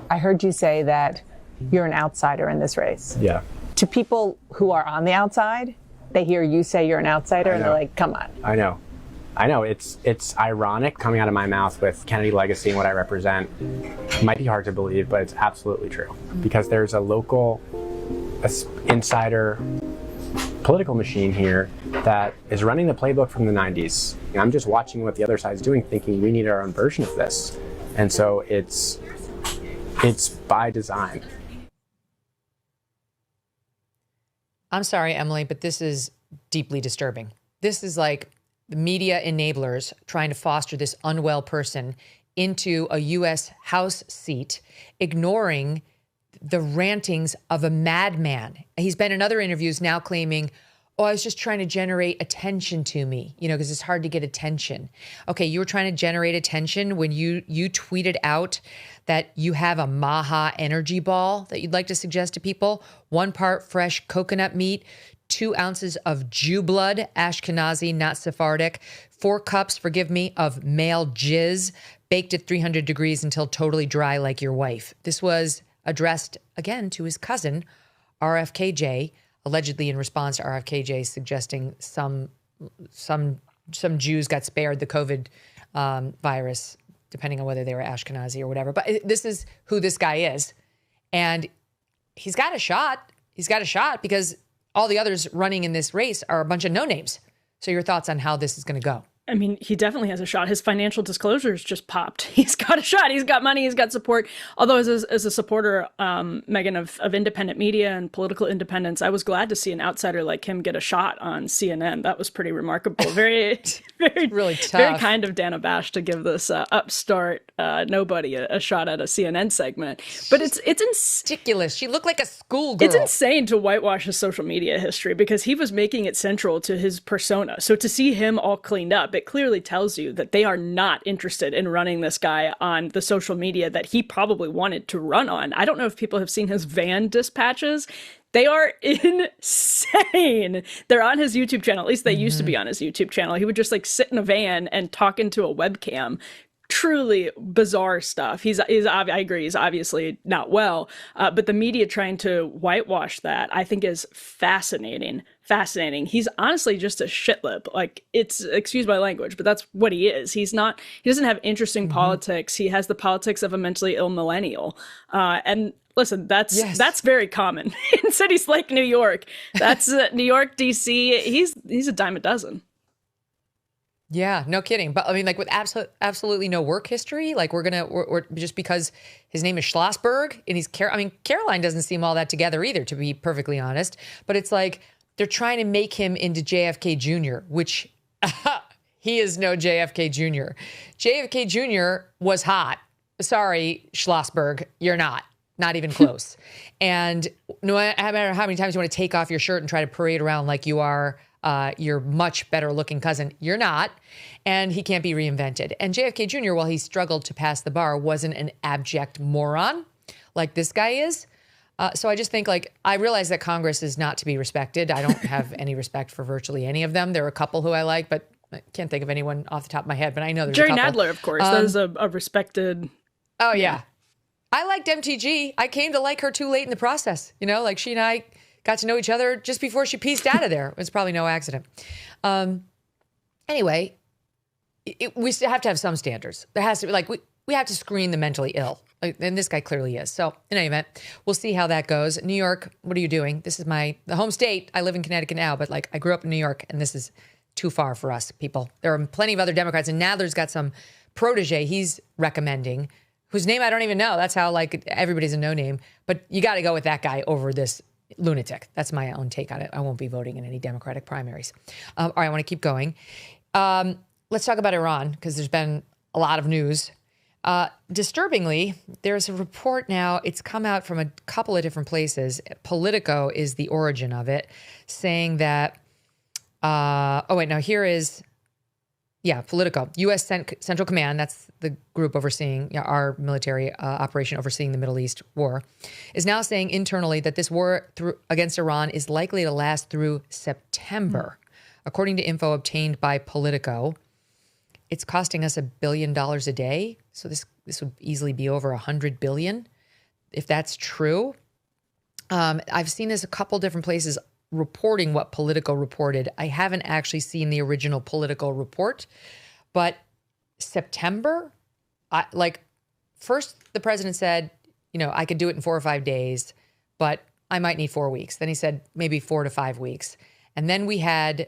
I heard you say that you're an outsider in this race. Yeah. To people who are on the outside, they hear you say you're an outsider and they're like, come on. I know. It's ironic coming out of my mouth with Kennedy legacy and what I represent. It might be hard to believe, but it's absolutely true. Because there's a local insider political machine here that is running the playbook from the 90s. And I'm just watching what the other side's doing, thinking we need our own version of this. And so it's by design. I'm sorry, Emily, but this is deeply disturbing. This is like the media enablers trying to foster this unwell person into a U.S. House seat, ignoring the rantings of a madman. He's been in other interviews now claiming, I was just trying to generate attention to me, because it's hard to get attention. Okay, you were trying to generate attention when you tweeted out that you have a Maha energy ball that you'd like to suggest to people. 1 part fresh coconut meat, 2 ounces of Jew blood, Ashkenazi, not Sephardic, 4 cups, forgive me, of male jizz, baked at 300 degrees until totally dry like your wife. This was addressed again to his cousin, RFKJ, allegedly in response to RFKJ suggesting some Jews got spared the COVID virus, depending on whether they were Ashkenazi or whatever. But this is who this guy is. And he's got a shot. He's got a shot because all the others running in this race are a bunch of no-names. So your thoughts on how this is going to go? I mean, he definitely has a shot. His financial disclosures just popped. He's got a shot. He's got money. He's got support. Although as a supporter, Megyn, of independent media and political independence, I was glad to see an outsider like him get a shot on CNN. That was pretty remarkable. Very really tough. Very kind of Dana Bash to give this upstart nobody a shot at a CNN segment. But it's ridiculous. She looked like a schoolgirl. It's insane to whitewash his social media history because he was making it central to his persona. So to see him all cleaned up, it clearly tells you that they are not interested in running this guy on the social media that he probably wanted to run on. I don't know if people have seen his van dispatches. They are insane. They're on his YouTube channel. At least they used to be on his YouTube channel. He would just like sit in a van and talk into a webcam. Truly bizarre stuff. I agree, he's obviously not well, but the media trying to whitewash that, I think, is fascinating. He's honestly just a shitlip. Like, excuse my language, but that's what he is. He doesn't have interesting politics. He has the politics of a mentally ill millennial. And listen, that's very common in cities like New York. That's New York, DC. He's a dime a dozen. Yeah, no kidding. But I mean, like with absolutely no work history, like we're just because his name is Schlossberg and he's Caroline doesn't seem all that together either, to be perfectly honest. But it's like they're trying to make him into JFK Jr., which he is no JFK Jr. JFK Jr. was hot. Sorry, Schlossberg, you're not even close. And no matter how many times you want to take off your shirt and try to parade around like you are your much better looking cousin, you're not, and he can't be reinvented. And JFK Jr., while he struggled to pass the bar, wasn't an abject moron like this guy is. So I just think, like, I realize that Congress is not to be respected. I don't have any respect for virtually any of them. There are a couple who I like, but I can't think of anyone off the top of my head, but I know there's Jerry a couple. Nadler, of course. That is a respected. Oh, yeah. I liked MTG. I came to like her too late in the process. You know, like she and I got to know each other just before she pieced out of there. It was probably no accident. Anyway, we have to have some standards. There has to be, like, we have to screen the mentally ill. And this guy clearly is. So in any event, we'll see how that goes. New York, what are you doing? This is the home state. I live in Connecticut now, but like I grew up in New York, and this is too far for us, people. There are plenty of other Democrats, and Nadler's got some protege he's recommending, whose name I don't even know. That's how like everybody's a no name. But you got to go with that guy over this lunatic. That's my own take on it. I won't be voting in any Democratic primaries. All right, I want to keep going. Let's talk about Iran, because there's been a lot of news. Disturbingly, there's a report now, it's come out from a couple of different places. Politico is the origin of it, saying that, Politico, U.S. Central Command, that's the group overseeing our military operation overseeing the Middle East war, is now saying internally that this war against Iran is likely to last through September. According to info obtained by Politico, it's costing us $1 billion a day. So this would easily be over $100 billion, if that's true. I've seen this a couple different places reporting what Politico reported. I haven't actually seen the original Politico report, but September, first the president said, I could do it in 4 or 5 days, but I might need 4 weeks. Then he said maybe 4 to 5 weeks. And then we had,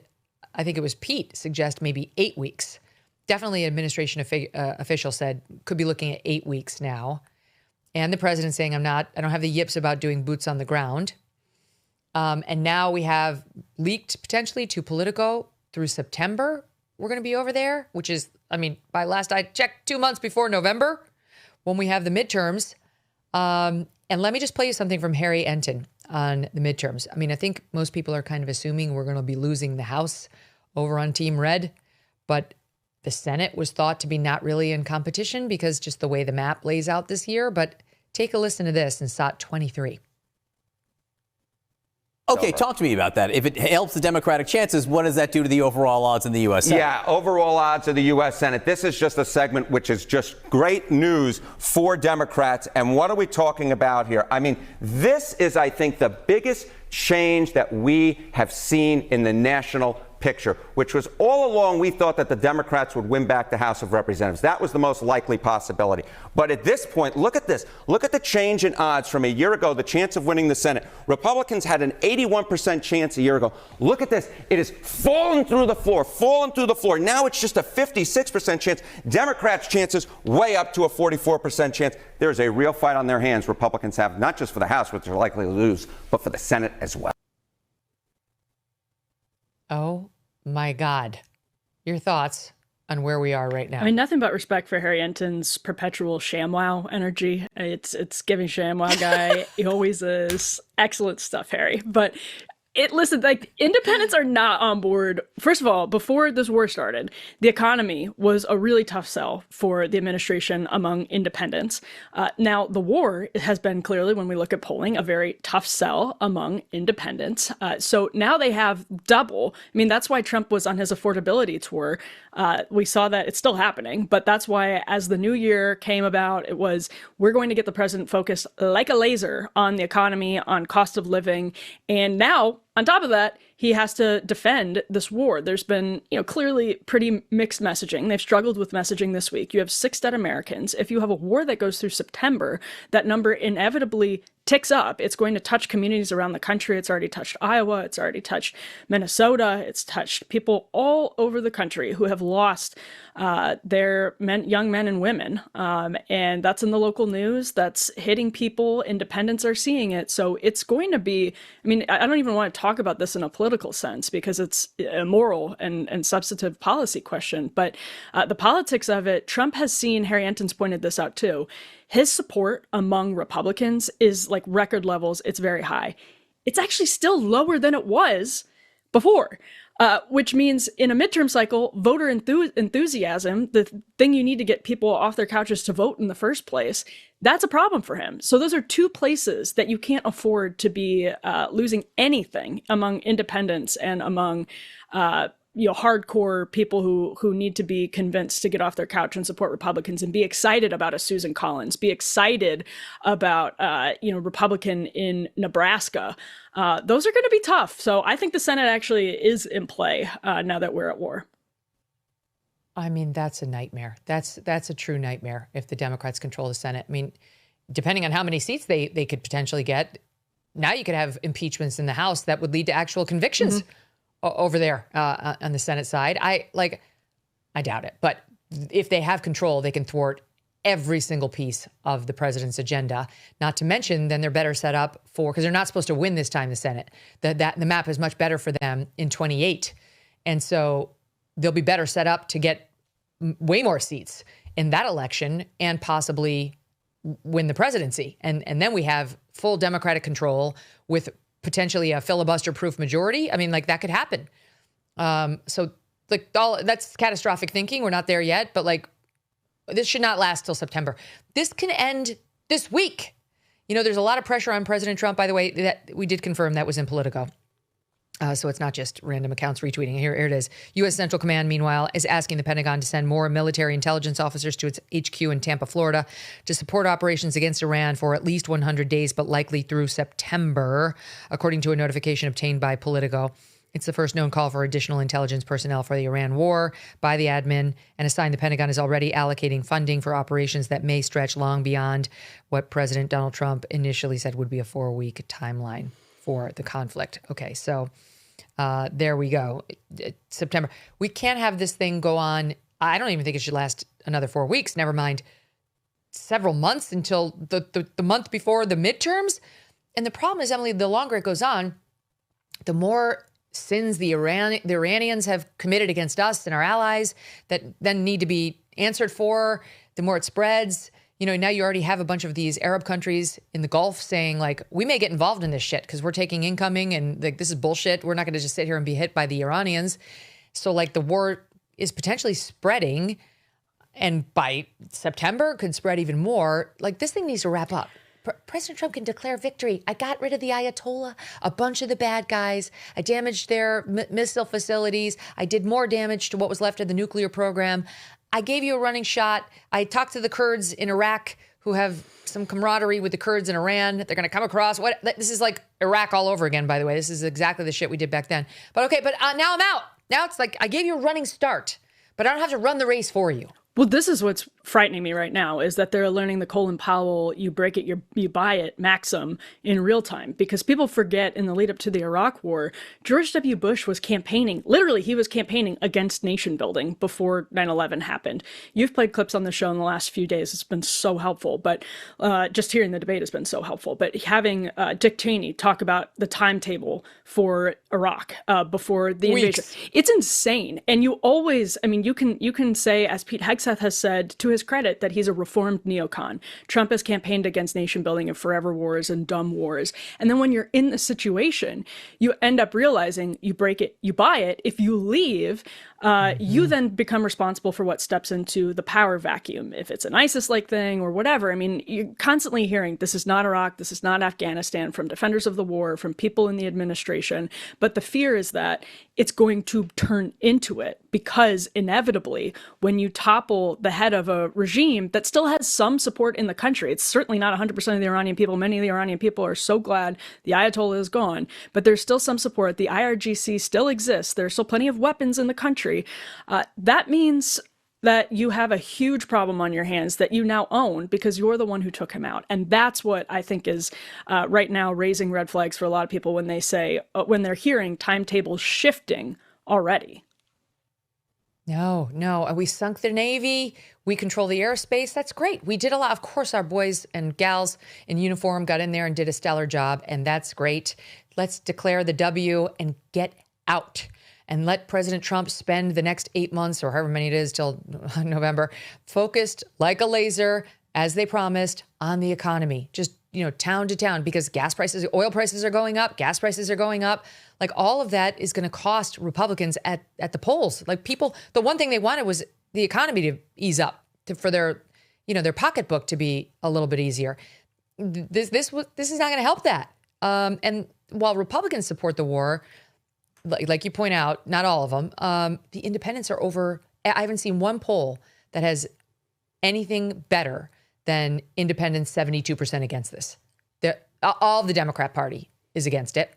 I think it was Pete, suggest maybe 8 weeks. Definitely administration official said could be looking at 8 weeks now. And the president saying, I don't have the yips about doing boots on the ground. And now we have leaked potentially to Politico through September. We're going to be over there, which is, by last I checked, 2 months before November when we have the midterms. And let me just play you something from Harry Enton on the midterms. I think most people are kind of assuming we're going to be losing the House over on Team Red, but the Senate was thought to be not really in competition because just the way the map lays out this year. But take a listen to this in SOT 23. Okay, talk to me about that. If it helps the Democratic chances, what does that do to the overall odds in the U.S. Senate? Yeah, overall odds of the U.S. Senate. This is just a segment which is just great news for Democrats. And what are we talking about here? This is, I think, the biggest change that we have seen in the national picture, which was all along we thought that the Democrats would win back the House of Representatives. That was the most likely possibility. But at this point, look at this. Look at the change in odds from a year ago, the chance of winning the Senate. Republicans had an 81% chance a year ago. Look at this. It has fallen through the floor. Now it's just a 56% chance. Democrats' chances way up to a 44% chance. There's a real fight on their hands Republicans have, not just for the House, which they're likely to lose, but for the Senate as well. Oh my God. Your thoughts on where we are right now? Nothing but respect for Harry Enton's perpetual ShamWow energy. It's giving ShamWow guy. He always is. Excellent stuff, Harry. But listen, independents are not on board. First of all, before this war started, the economy was a really tough sell for the administration among independents. Now, the war has been clearly, when we look at polling, a very tough sell among independents. So now they have double. That's why Trump was on his affordability tour. We saw that it's still happening, but that's why as the new year came about, it was, we're going to get the president focused like a laser on the economy, on cost of living. And now, on top of that, he has to defend this war. There's been, clearly pretty mixed messaging. They've struggled with messaging this week. You have 6 dead Americans. If you have a war that goes through September, that number inevitably ticks up. It's going to touch communities around the country. It's already touched Iowa. It's already touched Minnesota. It's touched people all over the country who have lost their young men and women. And that's in the local news. That's hitting people. Independents are seeing it. So it's going to be, I don't even want to talk about this in a political sense because it's a moral and substantive policy question. But the politics of it, Trump has seen, Harry Enton's pointed this out too, his support among Republicans is like record levels. It's very high. It's actually still lower than it was before, which means in a midterm cycle, voter enthusiasm, the thing you need to get people off their couches to vote in the first place, that's a problem for him. So those are 2 places that you can't afford to be losing anything among independents and among hardcore people who need to be convinced to get off their couch and support Republicans and be excited about a Susan Collins, be excited about Republican in Nebraska. Those are going to be tough. So I think the Senate actually is in play now that we're at war. I mean, that's a nightmare. That's a true nightmare if the Democrats control the Senate. I mean, depending on how many seats they could potentially get, now you could have impeachments in the House that would lead to actual convictions over there on the Senate side. I doubt it. But if they have control, they can thwart every single piece of the president's agenda. Not to mention, then they're better set up because they're not supposed to win this time, the Senate. The map is much better for them in 28. And so they'll be better set up to get way more seats in that election and possibly win the presidency. And then we have full Democratic control with potentially a filibuster-proof majority. I mean, like, that could happen. So like, that's catastrophic thinking. We're not there yet, but like, this should not last till September. This can end this week. There's a lot of pressure on President Trump, by the way, that we did confirm that was in Politico. So it's not just random accounts retweeting. Here it is. U.S. Central Command, meanwhile, is asking the Pentagon to send more military intelligence officers to its HQ in Tampa, Florida, to support operations against Iran for at least 100 days, but likely through September, according to a notification obtained by Politico. It's the first known call for additional intelligence personnel for the Iran war by the admin, and a sign the Pentagon is already allocating funding for operations that may stretch long beyond what President Donald Trump initially said would be a 4-week timeline for the conflict. Okay, so there we go. September. We can't have this thing go on. I don't even think it should last another 4 weeks. Never mind several months until the month before the midterms. And the problem is, Emily, the longer it goes on, the more sins the Iranians have committed against us and our allies that then need to be answered for, the more it spreads. Now you already have a bunch of these Arab countries in the Gulf saying, like, we may get involved in this shit because we're taking incoming and like, this is bullshit. We're not going to just sit here and be hit by the Iranians. So like, the war is potentially spreading, and by September could spread even more. Like, this thing needs to wrap up. President Trump can declare victory. I got rid of the Ayatollah, a bunch of the bad guys. I damaged their missile facilities. I did more damage to what was left of the nuclear program. I gave you a running shot. I talked to the Kurds in Iraq who have some camaraderie with the Kurds in Iran. They're going to come across. This is like Iraq all over again, by the way. This is exactly the shit we did back then. But okay, but now I'm out. Now it's like, I gave you a running start, but I don't have to run the race for you. Well, this is what's frightening me right now, is that they're learning the Colin Powell, you break it, you buy it maxim in real time. Because people forget, in the lead up to the Iraq war, George W. Bush was campaigning, literally he was campaigning against nation building before 9/11 happened. You've played clips on the show in the last few days. It's been so helpful, but just hearing the debate has been so helpful. But having Dick Cheney talk about the timetable for Iraq before the invasion, it's insane. And you always, you can say, as Pete Hegseth has said, to his credit, that he's a reformed neocon. Trump has campaigned against nation building and forever wars and dumb wars. And then when you're in the situation, you end up realizing you break it, you buy it. If you leave, you then become responsible for what steps into the power vacuum. If it's an ISIS-like thing or whatever, you're constantly hearing, this is not Iraq, this is not Afghanistan, from defenders of the war, from people in the administration. But the fear is that it's going to turn into it, because inevitably, when you topple the head of a regime that still has some support in the country, it's certainly not 100% of the Iranian people. Many of the Iranian people are so glad the Ayatollah is gone, but there's still some support. The IRGC still exists. There's still plenty of weapons in the country. That means that you have a huge problem on your hands that you now own, because you're the one who took him out. And that's what I think is right now raising red flags for a lot of people when they say, when they're hearing timetables shifting already. No. We sunk the Navy. We control the airspace. That's great. We did a lot. Of course, our boys and gals in uniform got in there and did a stellar job, and that's great. Let's declare the W and get out. And let President Trump spend the next 8 months, or however many it is till November, focused like a laser, as they promised, on the economy. Just, town to town, because gas prices, oil prices are going up, gas prices are going up. Like, all of that is going to cost Republicans at the polls. Like, people, the one thing they wanted was the economy to ease up, for their, their pocketbook to be a little bit easier. This is not going to help that. And while Republicans support the war, like you point out, not all of them. The independents are over. I haven't seen one poll that has anything better than independents 72% against this. All the Democrat Party is against it.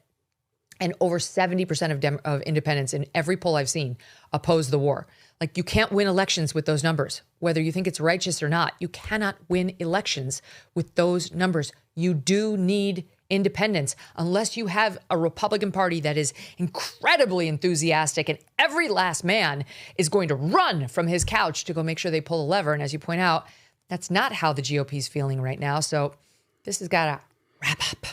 And over 70% of independents in every poll I've seen oppose the war. Like, you can't win elections with those numbers, whether you think it's righteous or not. You cannot win elections with those numbers. You do need independence unless you have a Republican Party that is incredibly enthusiastic and every last man is going to run from his couch to go make sure they pull a lever. And as you point out, that's not how the GOP is feeling right now. So this has got to wrap up.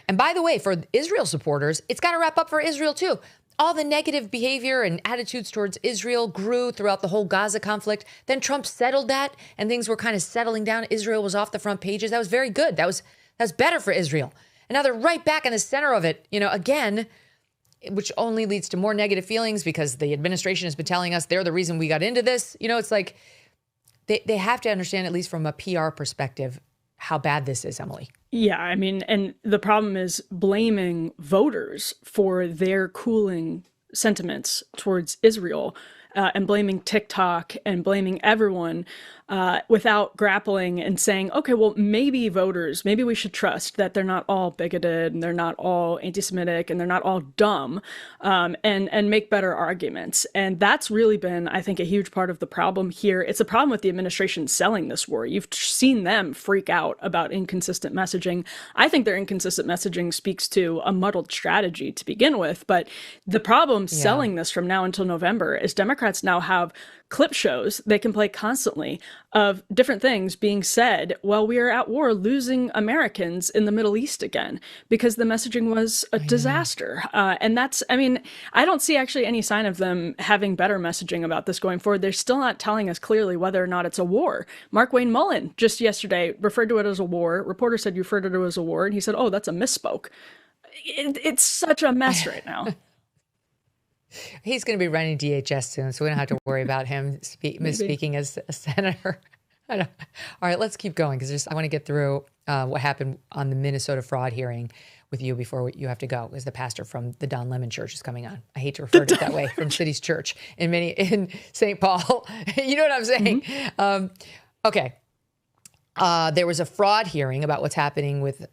And by the way, for Israel supporters, it's got to wrap up for Israel too. All the negative behavior and attitudes towards Israel grew throughout the whole Gaza conflict. Then Trump settled that and things were kind of settling down. Israel was off the front pages. That was very good. That was better for Israel. And now they're right back in the center of it, again, which only leads to more negative feelings because the administration has been telling us they're the reason we got into this. It's like they have to understand, at least from a PR perspective, how bad this is, Emily. Yeah, I mean, and the problem is blaming voters for their cooling sentiments towards Israel and blaming TikTok and blaming everyone without grappling and saying, okay, well, maybe we should trust that they're not all bigoted and they're not all anti-Semitic and they're not all dumb, and make better arguments. And that's really been, I think, a huge part of the problem here. It's a problem with the administration selling this war. You've seen them freak out about inconsistent messaging. I think their inconsistent messaging speaks to a muddled strategy to begin with. But the problem selling this from now until November is Democrats now have clip shows they can play constantly of different things being said while we are at war, losing Americans in the Middle East again, because the messaging was a disaster. And that's, I mean, I don't see actually any sign of them having better messaging about this going forward. They're still not telling us clearly whether or not it's a war. Mark Wayne Mullen just yesterday referred to it as a war. Reporter said you referred to it as a war. And he said, oh, that's a misspoke. It's such a mess right now. He's going to be running DHS soon, so we don't have to worry about him misspeaking as a senator. All right, let's keep going because I want to get through what happened on the Minnesota fraud hearing with you before you have to go, because the pastor from the Don Lemon Church is coming on. I hate to refer to it that way, from City's Church in St. Paul. You know what I'm saying? Mm-hmm. Okay. There was a fraud hearing about what's happening with,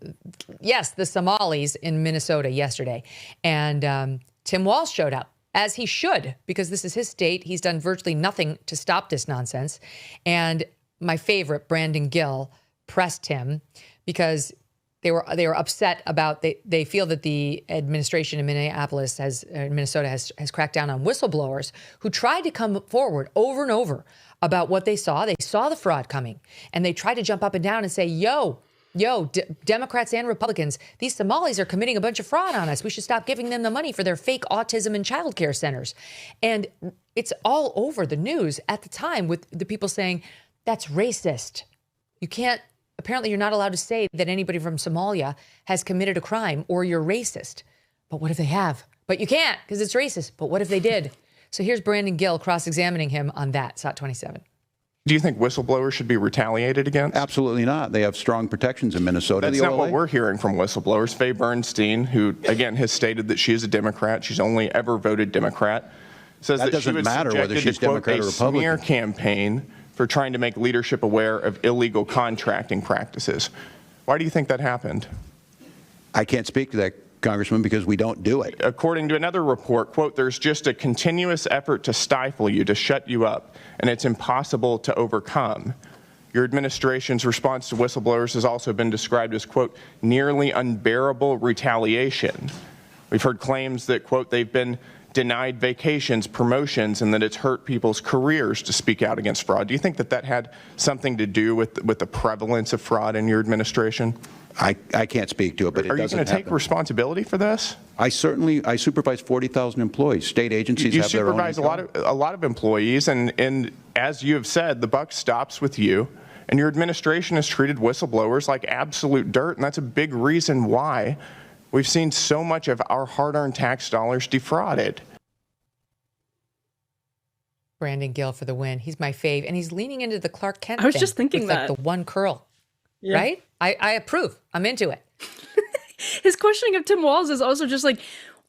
the Somalis in Minnesota yesterday. And Tim Walz showed up, as he should, because this is his state. He's done virtually nothing to stop this nonsense. And my favorite, Brandon Gill, pressed him because they were upset about, they feel that the administration in Minnesota has cracked down on whistleblowers who tried to come forward over and over about what they saw. They saw the fraud coming and they tried to jump up and down and say, Democrats and Republicans, these Somalis are committing a bunch of fraud on us. We should stop giving them the money for their fake autism and childcare centers. And it's all over the news at the time with the people saying, that's racist. Apparently you're not allowed to say that anybody from Somalia has committed a crime or you're racist. But what if they have? But you can't because it's racist. But what if they did? So here's Brandon Gill cross-examining him on that, SOT 27. Do you think whistleblowers should be retaliated against? Absolutely not. They have strong protections in Minnesota. That's not what we're hearing from whistleblowers. Faye Bernstein, who, again, has stated that she is a Democrat. She's only ever voted Democrat. Says that doesn't she was matter whether she's to, quote, Democrat or Republican. smear campaign for trying to make leadership aware of illegal contracting practices. Why do you think that happened? I can't speak to that, Congressman, because we don't do it. According to another report, quote, there's just a continuous effort to stifle you, to shut you up, and it's impossible to overcome. Your administration's response to whistleblowers has also been described as, quote, nearly unbearable retaliation. We've heard claims that, quote, they've been denied vacations, promotions, and that it's hurt people's careers to speak out against fraud. Do you think that had something to do with the prevalence of fraud in your administration? I can't speak to it, but it doesn't happen. Are you going to take responsibility for this? I supervise 40,000 employees. State agencies have their own. You supervise a lot of employees, and as you have said, the buck stops with you. And your administration has treated whistleblowers like absolute dirt, and that's a big reason why we've seen so much of our hard-earned tax dollars defrauded. Brandon Gill for the win. He's my fave, and he's leaning into the Clark Kent I was thing just thinking with, that. like, the one curl, right? I approve. I'm into it. His questioning of Tim Walz is also just like,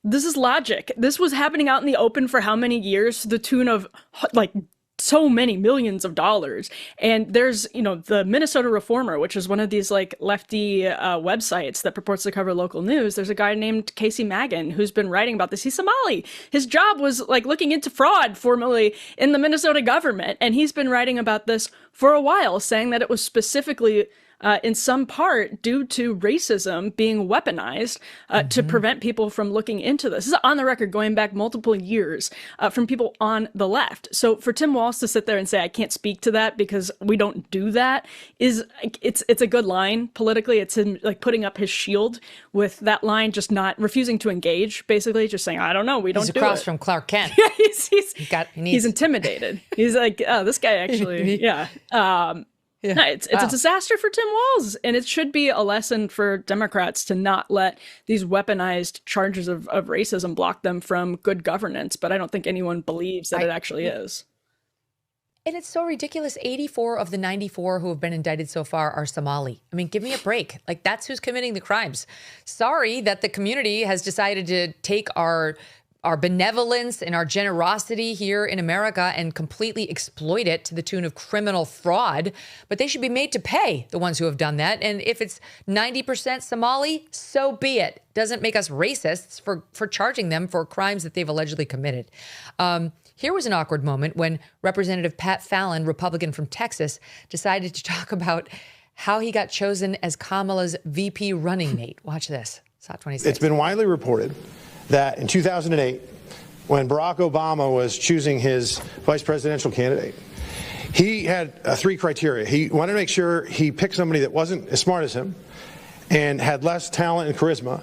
This is logic. This was happening out in the open for how many years? To the tune of like so many millions of dollars. And there's, the Minnesota Reformer, which is one of these like lefty websites that purports to cover local news. There's a guy named Casey Megyn who's been writing about this. He's Somali. His job was like looking into fraud formerly in the Minnesota government. And he's been writing about this for a while, saying that it was specifically in some part due to racism being weaponized to prevent people from looking into this. This is on the record going back multiple years from people on the left. So for Tim Walz to sit there and say, I can't speak to that because we don't do that, it's a good line politically. It's him like putting up his shield with that line, just not refusing to engage, basically just saying, I don't know, we don't do it. He's across from Clark Kent. Yeah, he's intimidated. He's like, oh, this guy actually, yeah. No, it's a disaster for Tim Walz, and it should be a lesson for Democrats to not let these weaponized charges of racism block them from good governance. But I don't think anyone believes that it actually is. And it's so ridiculous. 84 of the 94 who have been indicted so far are Somali. I mean, give me a break. Like, that's who's committing the crimes. Sorry that the community has decided to take our benevolence and our generosity here in America and completely exploit it to the tune of criminal fraud. But they should be made to pay, the ones who have done that. And if it's 90% Somali, so be it. Doesn't make us racists for charging them for crimes that they've allegedly committed. Here was an awkward moment when Representative Pat Fallon, Republican from Texas, decided to talk about how he got chosen as Kamala's VP running mate. Watch this. It's Hot 26. It's been widely reported that in 2008, when Barack Obama was choosing his vice presidential candidate, he had three criteria. He wanted to make sure he picked somebody that wasn't as smart as him and had less talent and charisma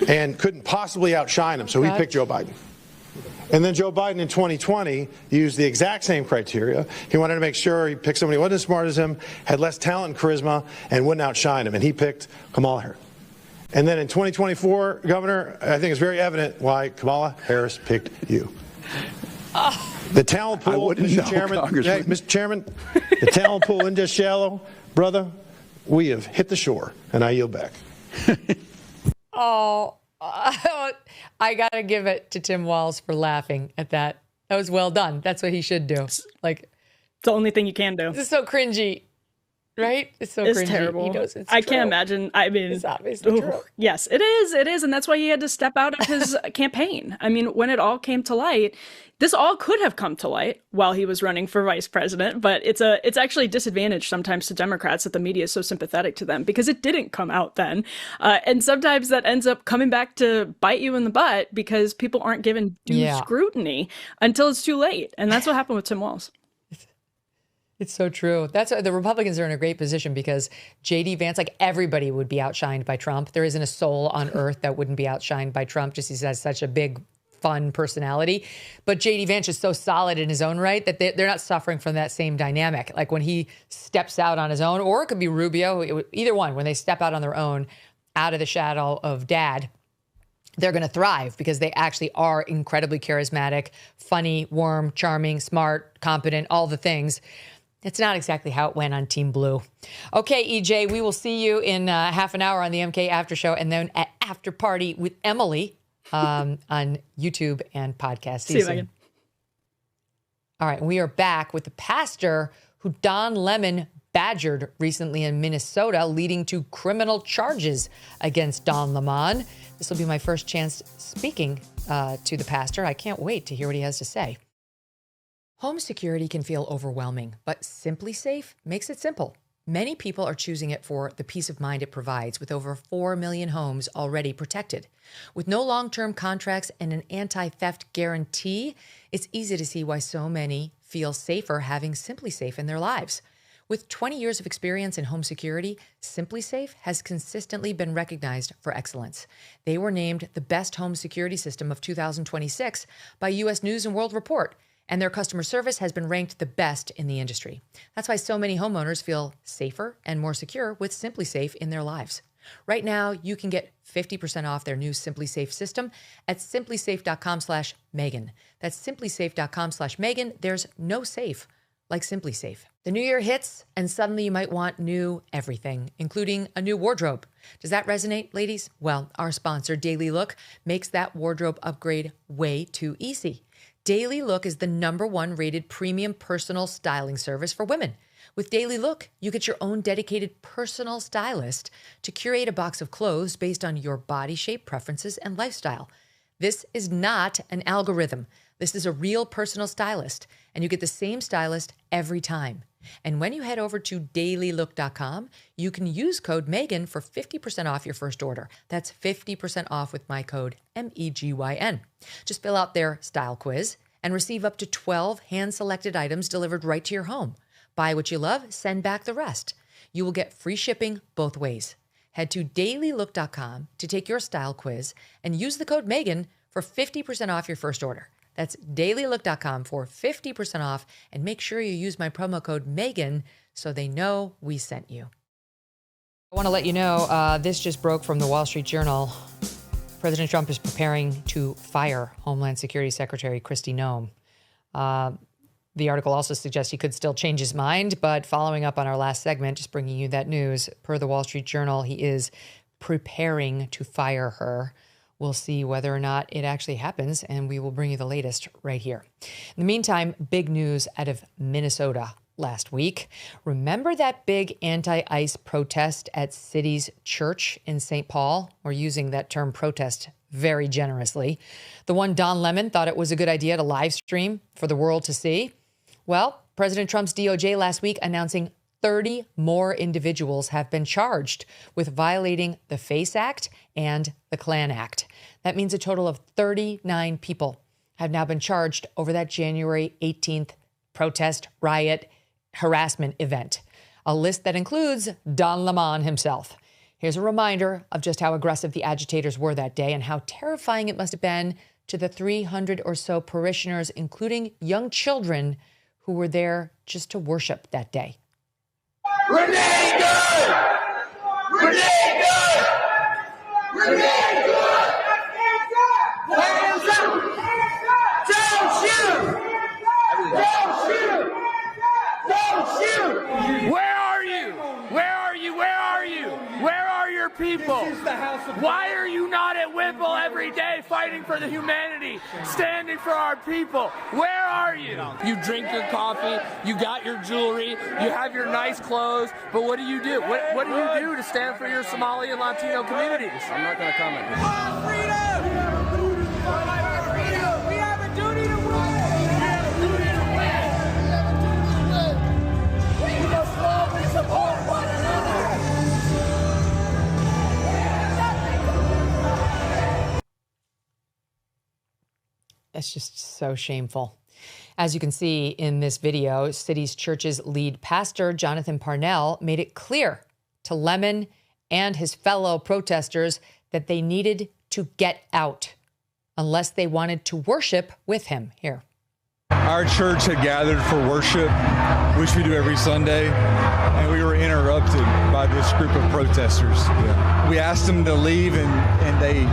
and couldn't possibly outshine him. So he picked Joe Biden. And then Joe Biden in 2020 used the exact same criteria. He wanted to make sure he picked somebody who wasn't as smart as him, had less talent and charisma, and wouldn't outshine him. And he picked Kamala Harris. And then in 2024, Governor, I think it's very evident why Kamala Harris picked you. The talent pool, Mr. Chairman, the talent pool isn't just shallow. Brother, we have hit the shore, and I yield back. I got to give it to Tim Walz for laughing at that. That was well done. That's what he should do. Like, it's the only thing you can do. This is so cringy. Right? It's so cringy. Terrible. He knows it's I true. can't imagine. I mean, it's obviously true. Yes, it is. It is. And that's why he had to step out of his campaign. I mean, when it all came to light, this all could have come to light while he was running for vice president. But it's actually a disadvantage sometimes to Democrats that the media is so sympathetic to them because it didn't come out then. And sometimes that ends up coming back to bite you in the butt because people aren't given due scrutiny until it's too late. And that's what happened with Tim Walz. It's so true. That's the Republicans are in a great position because J.D. Vance, like everybody would be outshined by Trump. There isn't a soul on earth that wouldn't be outshined by Trump. Just he has such a big, fun personality. But J.D. Vance is so solid in his own right that they're not suffering from that same dynamic. Like when he steps out on his own, or it could be Rubio, either one, when they step out on their own, out of the shadow of dad, they're going to thrive because they actually are incredibly charismatic, funny, warm, charming, smart, competent, all the things. It's not exactly how it went on Team Blue. Okay, EJ, we will see you in half an hour on the MK After Show and then at After Party with Emily on YouTube and podcast. See you, Megan. All right, we are back with the pastor who Don Lemon badgered recently in Minnesota, leading to criminal charges against Don Lemon. This will be my first chance speaking to the pastor. I can't wait to hear what he has to say. Home security can feel overwhelming, but Simply Safe makes it simple. Many people are choosing it for the peace of mind it provides, with over 4 million homes already protected. With no long-term contracts and an anti-theft guarantee, it's easy to see why so many feel safer having Simply Safe in their lives. With 20 years of experience in home security, Simply Safe has consistently been recognized for excellence. They were named the best home security system of 2026 by U.S. News & World Report, and their customer service has been ranked the best in the industry. That's why so many homeowners feel safer and more secure with Simply Safe in their lives. Right now, you can get 50% off their new Simply Safe system at simplysafe.com/Megan. That's simplysafe.com/Megan. There's no safe like Simply Safe. The new year hits, and suddenly you might want new everything, including a new wardrobe. Does that resonate, ladies? Well, our sponsor, Daily Look, makes that wardrobe upgrade way too easy. Daily Look is the #1 rated premium personal styling service for women. With Daily Look, you get your own dedicated personal stylist to curate a box of clothes based on your body shape, preferences, and lifestyle. This is not an algorithm. This is a real personal stylist, and you get the same stylist every time. And when you head over to dailylook.com, you can use code Megyn for 50% off your first order. That's 50% off with my code MEGYN. Just fill out their style quiz and receive up to 12 hand-selected items delivered right to your home. Buy what you love, send back the rest. You will get free shipping both ways. Head to dailylook.com to take your style quiz and use the code Megyn for 50% off your first order. That's dailylook.com for 50% off, and make sure you use my promo code Megyn so they know we sent you. I want to let you know, this just broke from the Wall Street Journal. President Trump is preparing to fire Homeland Security Secretary Kristi Noem. The article also suggests he could still change his mind, but following up on our last segment, just bringing you that news, per the Wall Street Journal, he is preparing to fire her. We'll see whether or not it actually happens, and we will bring you the latest right here. In the meantime, big news out of Minnesota last week. Remember that big anti-ICE protest at City's Church in St. Paul? We're using that term protest very generously. The one Don Lemon thought it was a good idea to live stream for the world to see. Well, President Trump's DOJ last week announcing 30 more individuals have been charged with violating the FACE Act and the Klan Act. That means a total of 39 people have now been charged over that January 18th protest, riot, harassment event. A list that includes Don Lemon himself. Here's a reminder of just how aggressive the agitators were that day and how terrifying it must have been to the 300 or so parishioners, including young children who were there just to worship that day. Renee good! Renee good! Renee good! Hands up! Don't shoot! Don't shoot! Don't shoot! Where are you? Where are you? Where are you? Where are your people? Why are you not at Whipple every day fighting for the humanity, standing for our people? Where are you? You drink your coffee, you got your jewelry, you have your nice clothes, but what do you do? What do you do to stand for your Somali and Latino communities? I'm not going to comment. Freedom! We have a duty to win! We have a duty to win! We must love and support one another! It's just so shameful. As you can see in this video, City's Church's lead pastor, Jonathan Parnell, made it clear to Lemon and his fellow protesters that they needed to get out unless they wanted to worship with him. Here. Our church had gathered for worship, which we do every Sunday, and we were interrupted by this group of protesters. Yeah. We asked them to leave, and they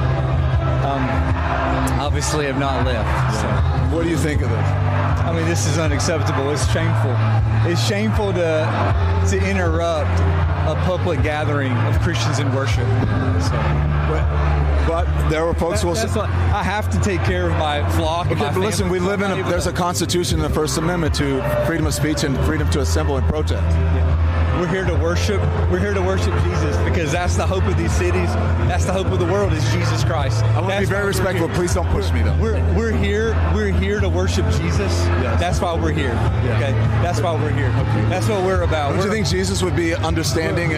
obviously have not left. Yeah. So. What do you think of this? I mean, this is unacceptable. It's shameful. It's shameful to interrupt a public gathering of Christians in worship. But there were folks who will say, I have to take care of my flock. Okay, but listen, we live in there's a constitution in the First Amendment to freedom of speech and freedom to assemble and protest. Yeah. We're here to worship. We're here to worship Jesus because that's the hope of these cities. That's the hope of the world is Jesus Christ. I want to be very respectful. Please don't push me though. We're here to worship Jesus. Yes. That's why we're here. Yeah. Okay. That's why we're here. Okay. That's what we're about. Don't you think Jesus would be understanding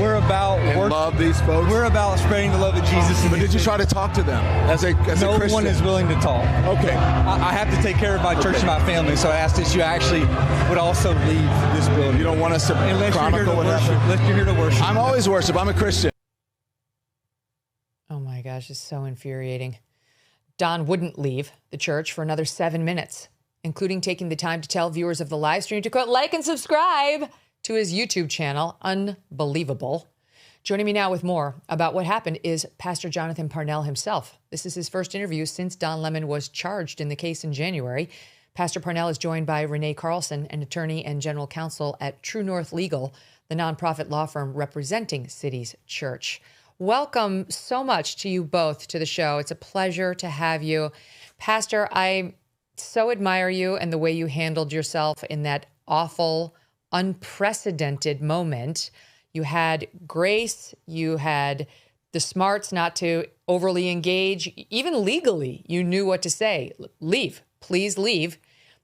we're about and love these folks? We're about spreading the love of Jesus. But did you try to talk to them as a Christian? No one is willing to talk. Okay. I have to take care of my church and my family, so I asked that you actually would also leave this building. You don't want us to chronicle what happened? Unless you're here to worship. I'm always worship. I'm a Christian. Oh my gosh, it's so infuriating. Don wouldn't leave the church for another 7 minutes, including taking the time to tell viewers of the live stream to quote, like and subscribe to his YouTube channel. Unbelievable. Joining me now with more about what happened is Pastor Jonathan Parnell himself. This is his first interview since Don Lemon was charged in the case in January. Pastor Parnell is joined by Renee Carlson, an attorney and general counsel at True North Legal, the nonprofit law firm representing Cities Church. Welcome so much to you both to the show. It's a pleasure to have you. Pastor, I so admire you and the way you handled yourself in that awful, unprecedented moment. You had grace, you had the smarts not to overly engage, even legally, you knew what to say. Leave, please leave,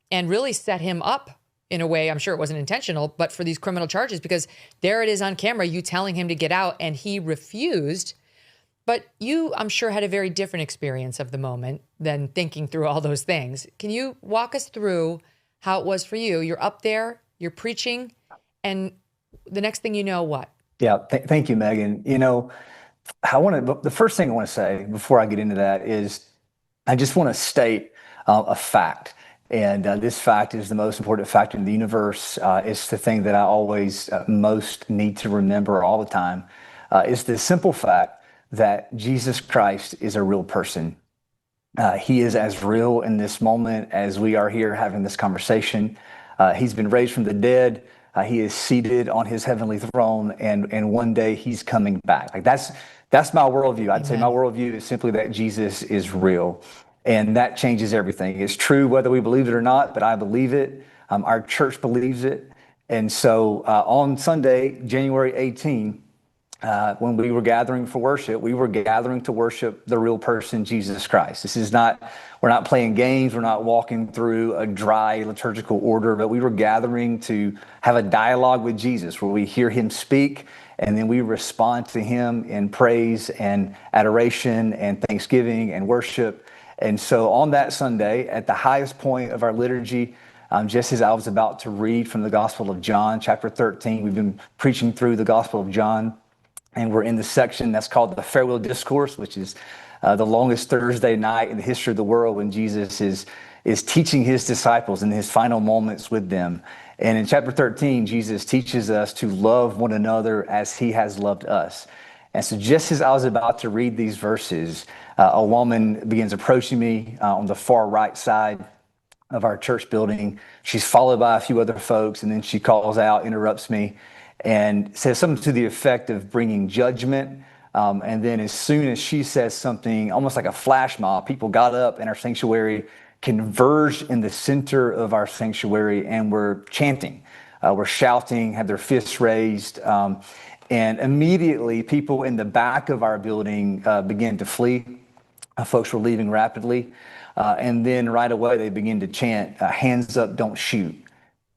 and really set him up in a way, I'm sure it wasn't intentional, but for these criminal charges, because there it is on camera, you telling him to get out, and he refused. But you, I'm sure, had a very different experience of the moment than thinking through all those things. Can you walk us through how it was for you? You're up there, you're preaching, and the next thing you know, what? Yeah, thank you, Megyn. You know, the first thing I want to say before I get into that is I just want to state a fact. And this fact is the most important fact in the universe. It's the thing that I always most need to remember all the time. It's the simple fact that Jesus Christ is a real person. He is as real in this moment as we are here having this conversation. He's been raised from the dead. He is seated on his heavenly throne, and one day he's coming back. Like that's my worldview. I'd say my worldview is simply that Jesus is real, and that changes everything. It's true whether we believe it or not, but I believe it. Our church believes it, and so on Sunday, January 18, when we were gathering for worship, we were gathering to worship the real person, Jesus Christ. We're not playing games. We're not walking through a dry liturgical order, but we were gathering to have a dialogue with Jesus where we hear him speak and then we respond to him in praise and adoration and thanksgiving and worship. And so on that Sunday, at the highest point of our liturgy, just as I was about to read from the Gospel of John, chapter 13, we've been preaching through the Gospel of John. And we're in the section that's called the Farewell Discourse, which is the longest Thursday night in the history of the world when Jesus is teaching his disciples in his final moments with them. And in chapter 13, Jesus teaches us to love one another as he has loved us. And so just as I was about to read these verses, a woman begins approaching me on the far right side of our church building. She's followed by a few other folks, and then she calls out, interrupts me, and says something to the effect of bringing judgment. And then as soon as she says something, almost like a flash mob, people got up in our sanctuary, converged in the center of our sanctuary, and were chanting. Were shouting, had their fists raised. And immediately, people in the back of our building began to flee. Folks were leaving rapidly. And then right away, they began to chant, hands up, don't shoot.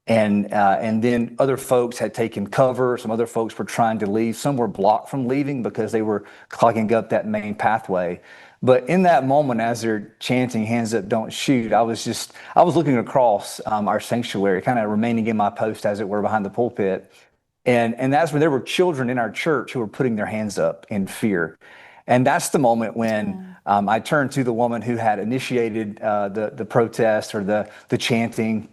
And then other folks had taken cover. Some other folks were trying to leave. Some were blocked from leaving because they were clogging up that main pathway. But in that moment, as they're chanting, hands up, don't shoot, I was looking across our sanctuary, kind of remaining in my post, as it were, behind the pulpit. And that's when there were children in our church who were putting their hands up in fear. And that's the moment when I turned to the woman who had initiated the protest or the chanting.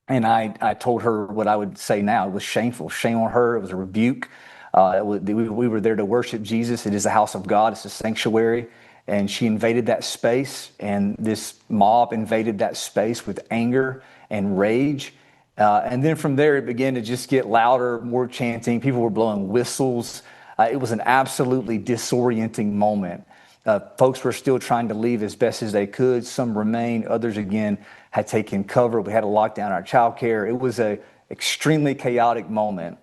And I told her what I would say now. It was shameful. Shame on her. It was a rebuke. We were there to worship Jesus. It is the house of God. It's a sanctuary. And she invaded that space. And this mob invaded that space with anger and rage. And then from there, it began to just get louder, more chanting. People were blowing whistles. It was an absolutely disorienting moment. Folks were still trying to leave as best as they could. Some remained. Others, again, had taken cover. We had to lock down our childcare. It was an extremely chaotic moment.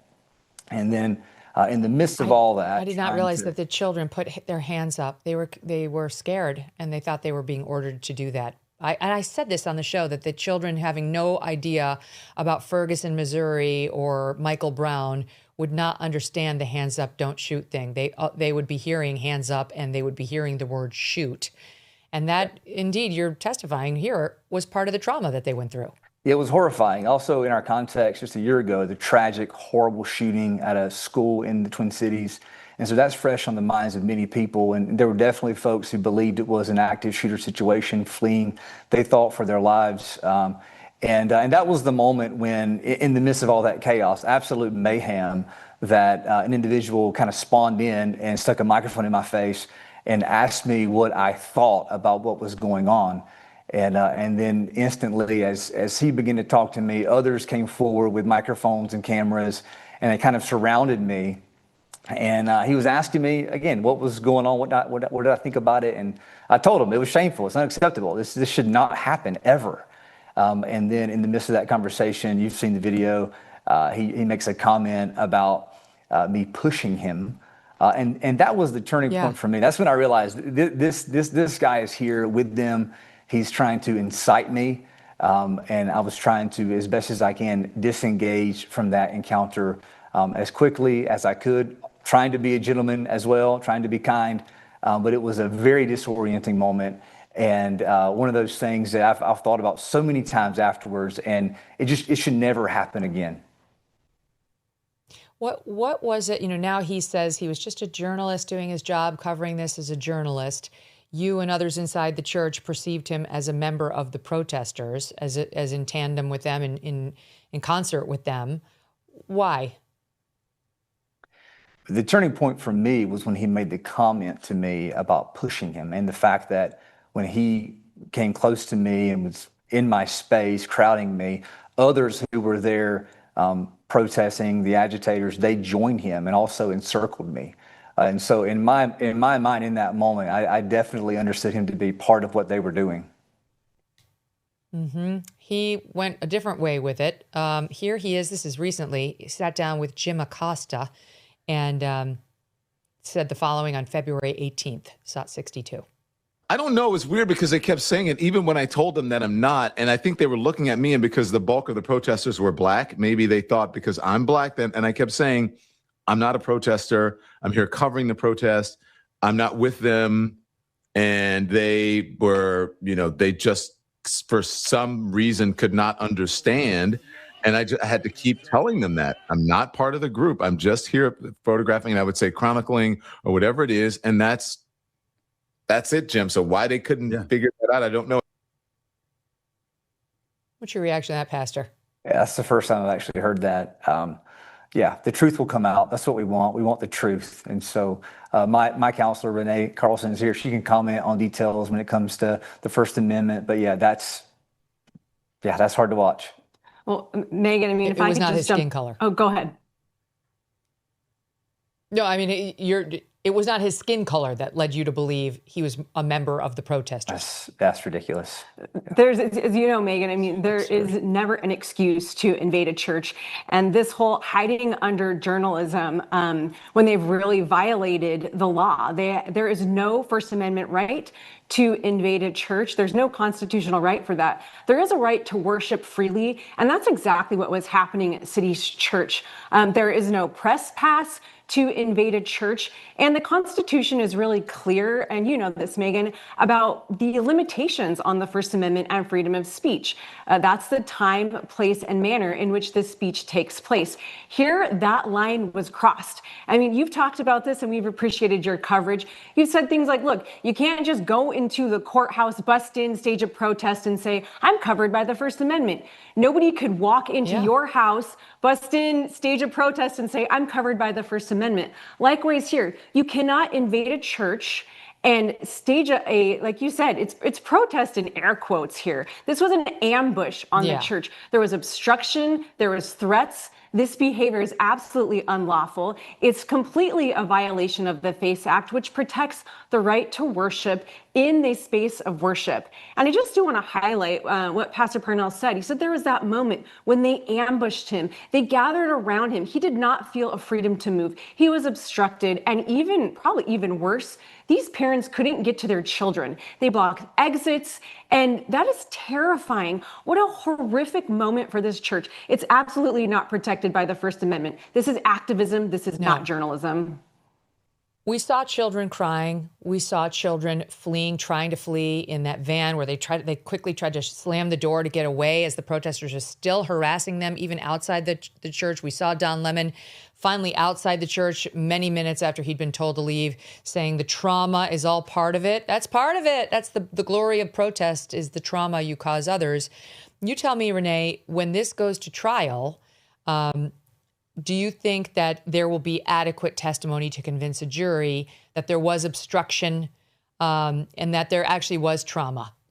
And then in the midst of all that... I did not realize that the children put their hands up. They were scared, and they thought they were being ordered to do that. I said this on the show, that the children, having no idea about Ferguson, Missouri, or Michael Brown, would not understand the hands up, don't shoot thing. They would be hearing hands up, and they would be hearing the word shoot. And that, indeed, you're testifying here, was part of the trauma that they went through. It was horrifying. Also, in our context, just a year ago, the tragic, horrible shooting at a school in the Twin Cities. And so that's fresh on the minds of many people. And there were definitely folks who believed it was an active shooter situation, fleeing, they thought, for their lives. And that was the moment when, in the midst of all that chaos, absolute mayhem, that an individual kind of spawned in and stuck a microphone in my face and asked me what I thought about what was going on. And then instantly, as he began to talk to me, others came forward with microphones and cameras, and they kind of surrounded me. And he was asking me again what was going on, what did I think about it, and I told him it was shameful, it's unacceptable, this should not happen ever. And then in the midst of that conversation, you've seen the video, he makes a comment about me pushing him, and that was the turning point for me. That's when I realized this guy is here with them. He's trying to incite me, and I was trying to, as best as I can, disengage from that encounter as quickly as I could, trying to be a gentleman as well, trying to be kind, but it was a very disorienting moment, and one of those things that I've thought about so many times afterwards, and it should never happen again. What was it? Now he says he was just a journalist doing his job, covering this as a journalist. You and others inside the church perceived him as a member of the protesters, as in tandem with them, in concert with them. Why? The turning point for me was when he made the comment to me about pushing him, and the fact that when he came close to me and was in my space, crowding me, others who were there protesting, the agitators, they joined him and also encircled me. And so in my mind, in that moment, I definitely understood him to be part of what they were doing. Mm-hmm. He went a different way with it. Here he is. This is recently. He sat down with Jim Acosta and said the following on February 18th, SOT 62. I don't know. It was weird because they kept saying it even when I told them that I'm not. And I think they were looking at me, and because the bulk of the protesters were black, maybe they thought because I'm black, then, and I kept saying, I'm not a protester. I'm here covering the protest. I'm not with them. And they were, they just, for some reason, could not understand. And I had to keep telling them that I'm not part of the group. I'm just here photographing, and I would say chronicling or whatever it is. And that's it, Jim. So why they couldn't figure that out, I don't know. What's your reaction to that, Pastor? Yeah, that's the first time I've actually heard that. Yeah, the truth will come out. That's what we want. We want the truth. And so my counselor, Renee Carlson, is here. She can comment on details when it comes to the First Amendment. But yeah, that's hard to watch. Well, Megyn, I mean, it was not his skin color. Oh, go ahead. No, I mean, it was not his skin color that led you to believe he was a member of the protesters. That's ridiculous. There's, as you know, Megyn, I mean, there is never an excuse to invade a church. And this whole hiding under journalism, when they've really violated the law, there is no First Amendment right to invade a church. There's no constitutional right for that. There is a right to worship freely, and that's exactly what was happening at City's Church. There is no press pass to invade a church, and the Constitution is really clear, and you know this, Megyn, about the limitations on the First Amendment and freedom of speech. That's the time, place, and manner in which this speech takes place. Here, that line was crossed. I mean, you've talked about this, and we've appreciated your coverage. You've said things like, look, you can't just go into the courthouse, bust in, stage a protest, and say, I'm covered by the First Amendment. Nobody could walk into your house, bust in, stage a protest, and say, I'm covered by the First Amendment. Likewise here, you cannot invade a church and stage like you said, it's protest in air quotes here. This was an ambush on the church. There was obstruction, there was threats. This behavior is absolutely unlawful. It's completely a violation of the FACE Act, which protects the right to worship in the space of worship. And I just do want to highlight what Pastor Parnell said. He said there was that moment when they ambushed him. They gathered around him. He did not feel a freedom to move. He was obstructed, and probably even worse, these parents couldn't get to their children. They blocked exits, and that is terrifying. What a horrific moment for this church. It's absolutely not protected by the First Amendment. This is activism. This is not journalism. We saw children crying. We saw children fleeing, trying to flee in that van where they quickly tried to slam the door to get away as the protesters are still harassing them, even outside the church. We saw Don Lemon finally outside the church many minutes after he'd been told to leave, saying the trauma is all part of it. That's part of it. That's the glory of protest, is the trauma you cause others. You tell me, Renee, when this goes to trial, do you think that there will be adequate testimony to convince a jury that there was obstruction and that there actually was trauma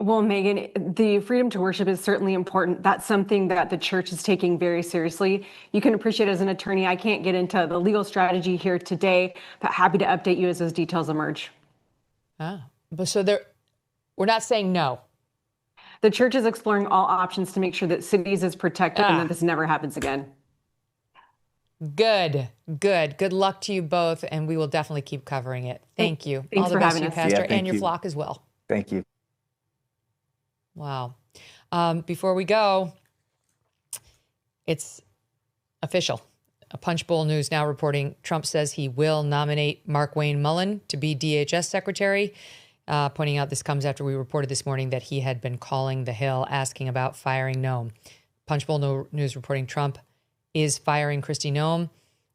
Well, Megyn, the freedom to worship is certainly important. That's something that the church is taking very seriously. You can appreciate as an attorney, I can't get into the legal strategy here today, but happy to update you as those details emerge. But so we're not saying no. The church is exploring all options to make sure that cities is protected and that this never happens again. Good. Good luck to you both, and we will definitely keep covering it. Thank you. Thanks all the for best having to you, us. Pastor, Yeah, and your you. flock as well. Thank you. Wow. Before we go, it's official. A Punchbowl News now reporting Trump says he will nominate Markwayne Mullin to be DHS secretary, pointing out this comes after we reported this morning that he had been calling the Hill asking about firing Noem. Punchbowl News reporting Trump is firing Christi Noem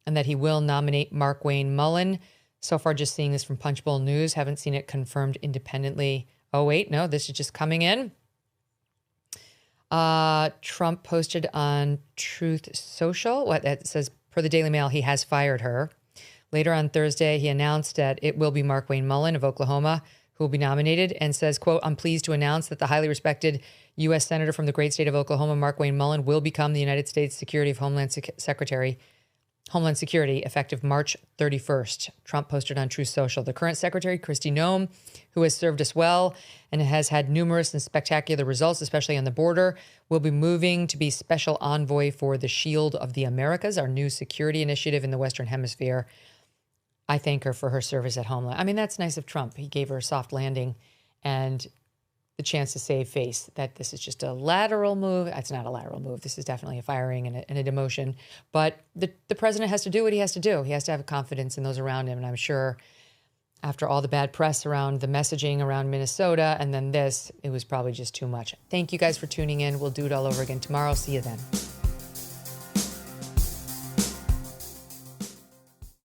and that he will nominate Markwayne Mullin. So far, just seeing this from Punchbowl News. Haven't seen it confirmed independently. Oh, wait, no, this is just coming in. Trump posted on Truth Social. It says, per the Daily Mail, he has fired her. Later on Thursday, he announced that it will be Markwayne Mullin of Oklahoma who will be nominated, and says, quote, I'm pleased to announce that the highly respected U.S. Senator from the great state of Oklahoma, Markwayne Mullin, will become the United States Secretary of Homeland Security, effective March 31st. Trump posted on Truth Social. The current secretary, Christi Noem, who has served us well and has had numerous and spectacular results, especially on the border, will be moving to be special envoy for the Shield of the Americas, our new security initiative in the Western Hemisphere. I thank her for her service at Homeland. I mean, that's nice of Trump. He gave her a soft landing and the chance to save face. That this is just a lateral move. It's not a lateral move. This is definitely a firing and a demotion. But the president has to do what he has to do. He has to have confidence in those around him. And I'm sure after all the bad press around the messaging around Minnesota and then this, it was probably just too much. Thank you guys for tuning in. We'll do it all over again tomorrow. See you then.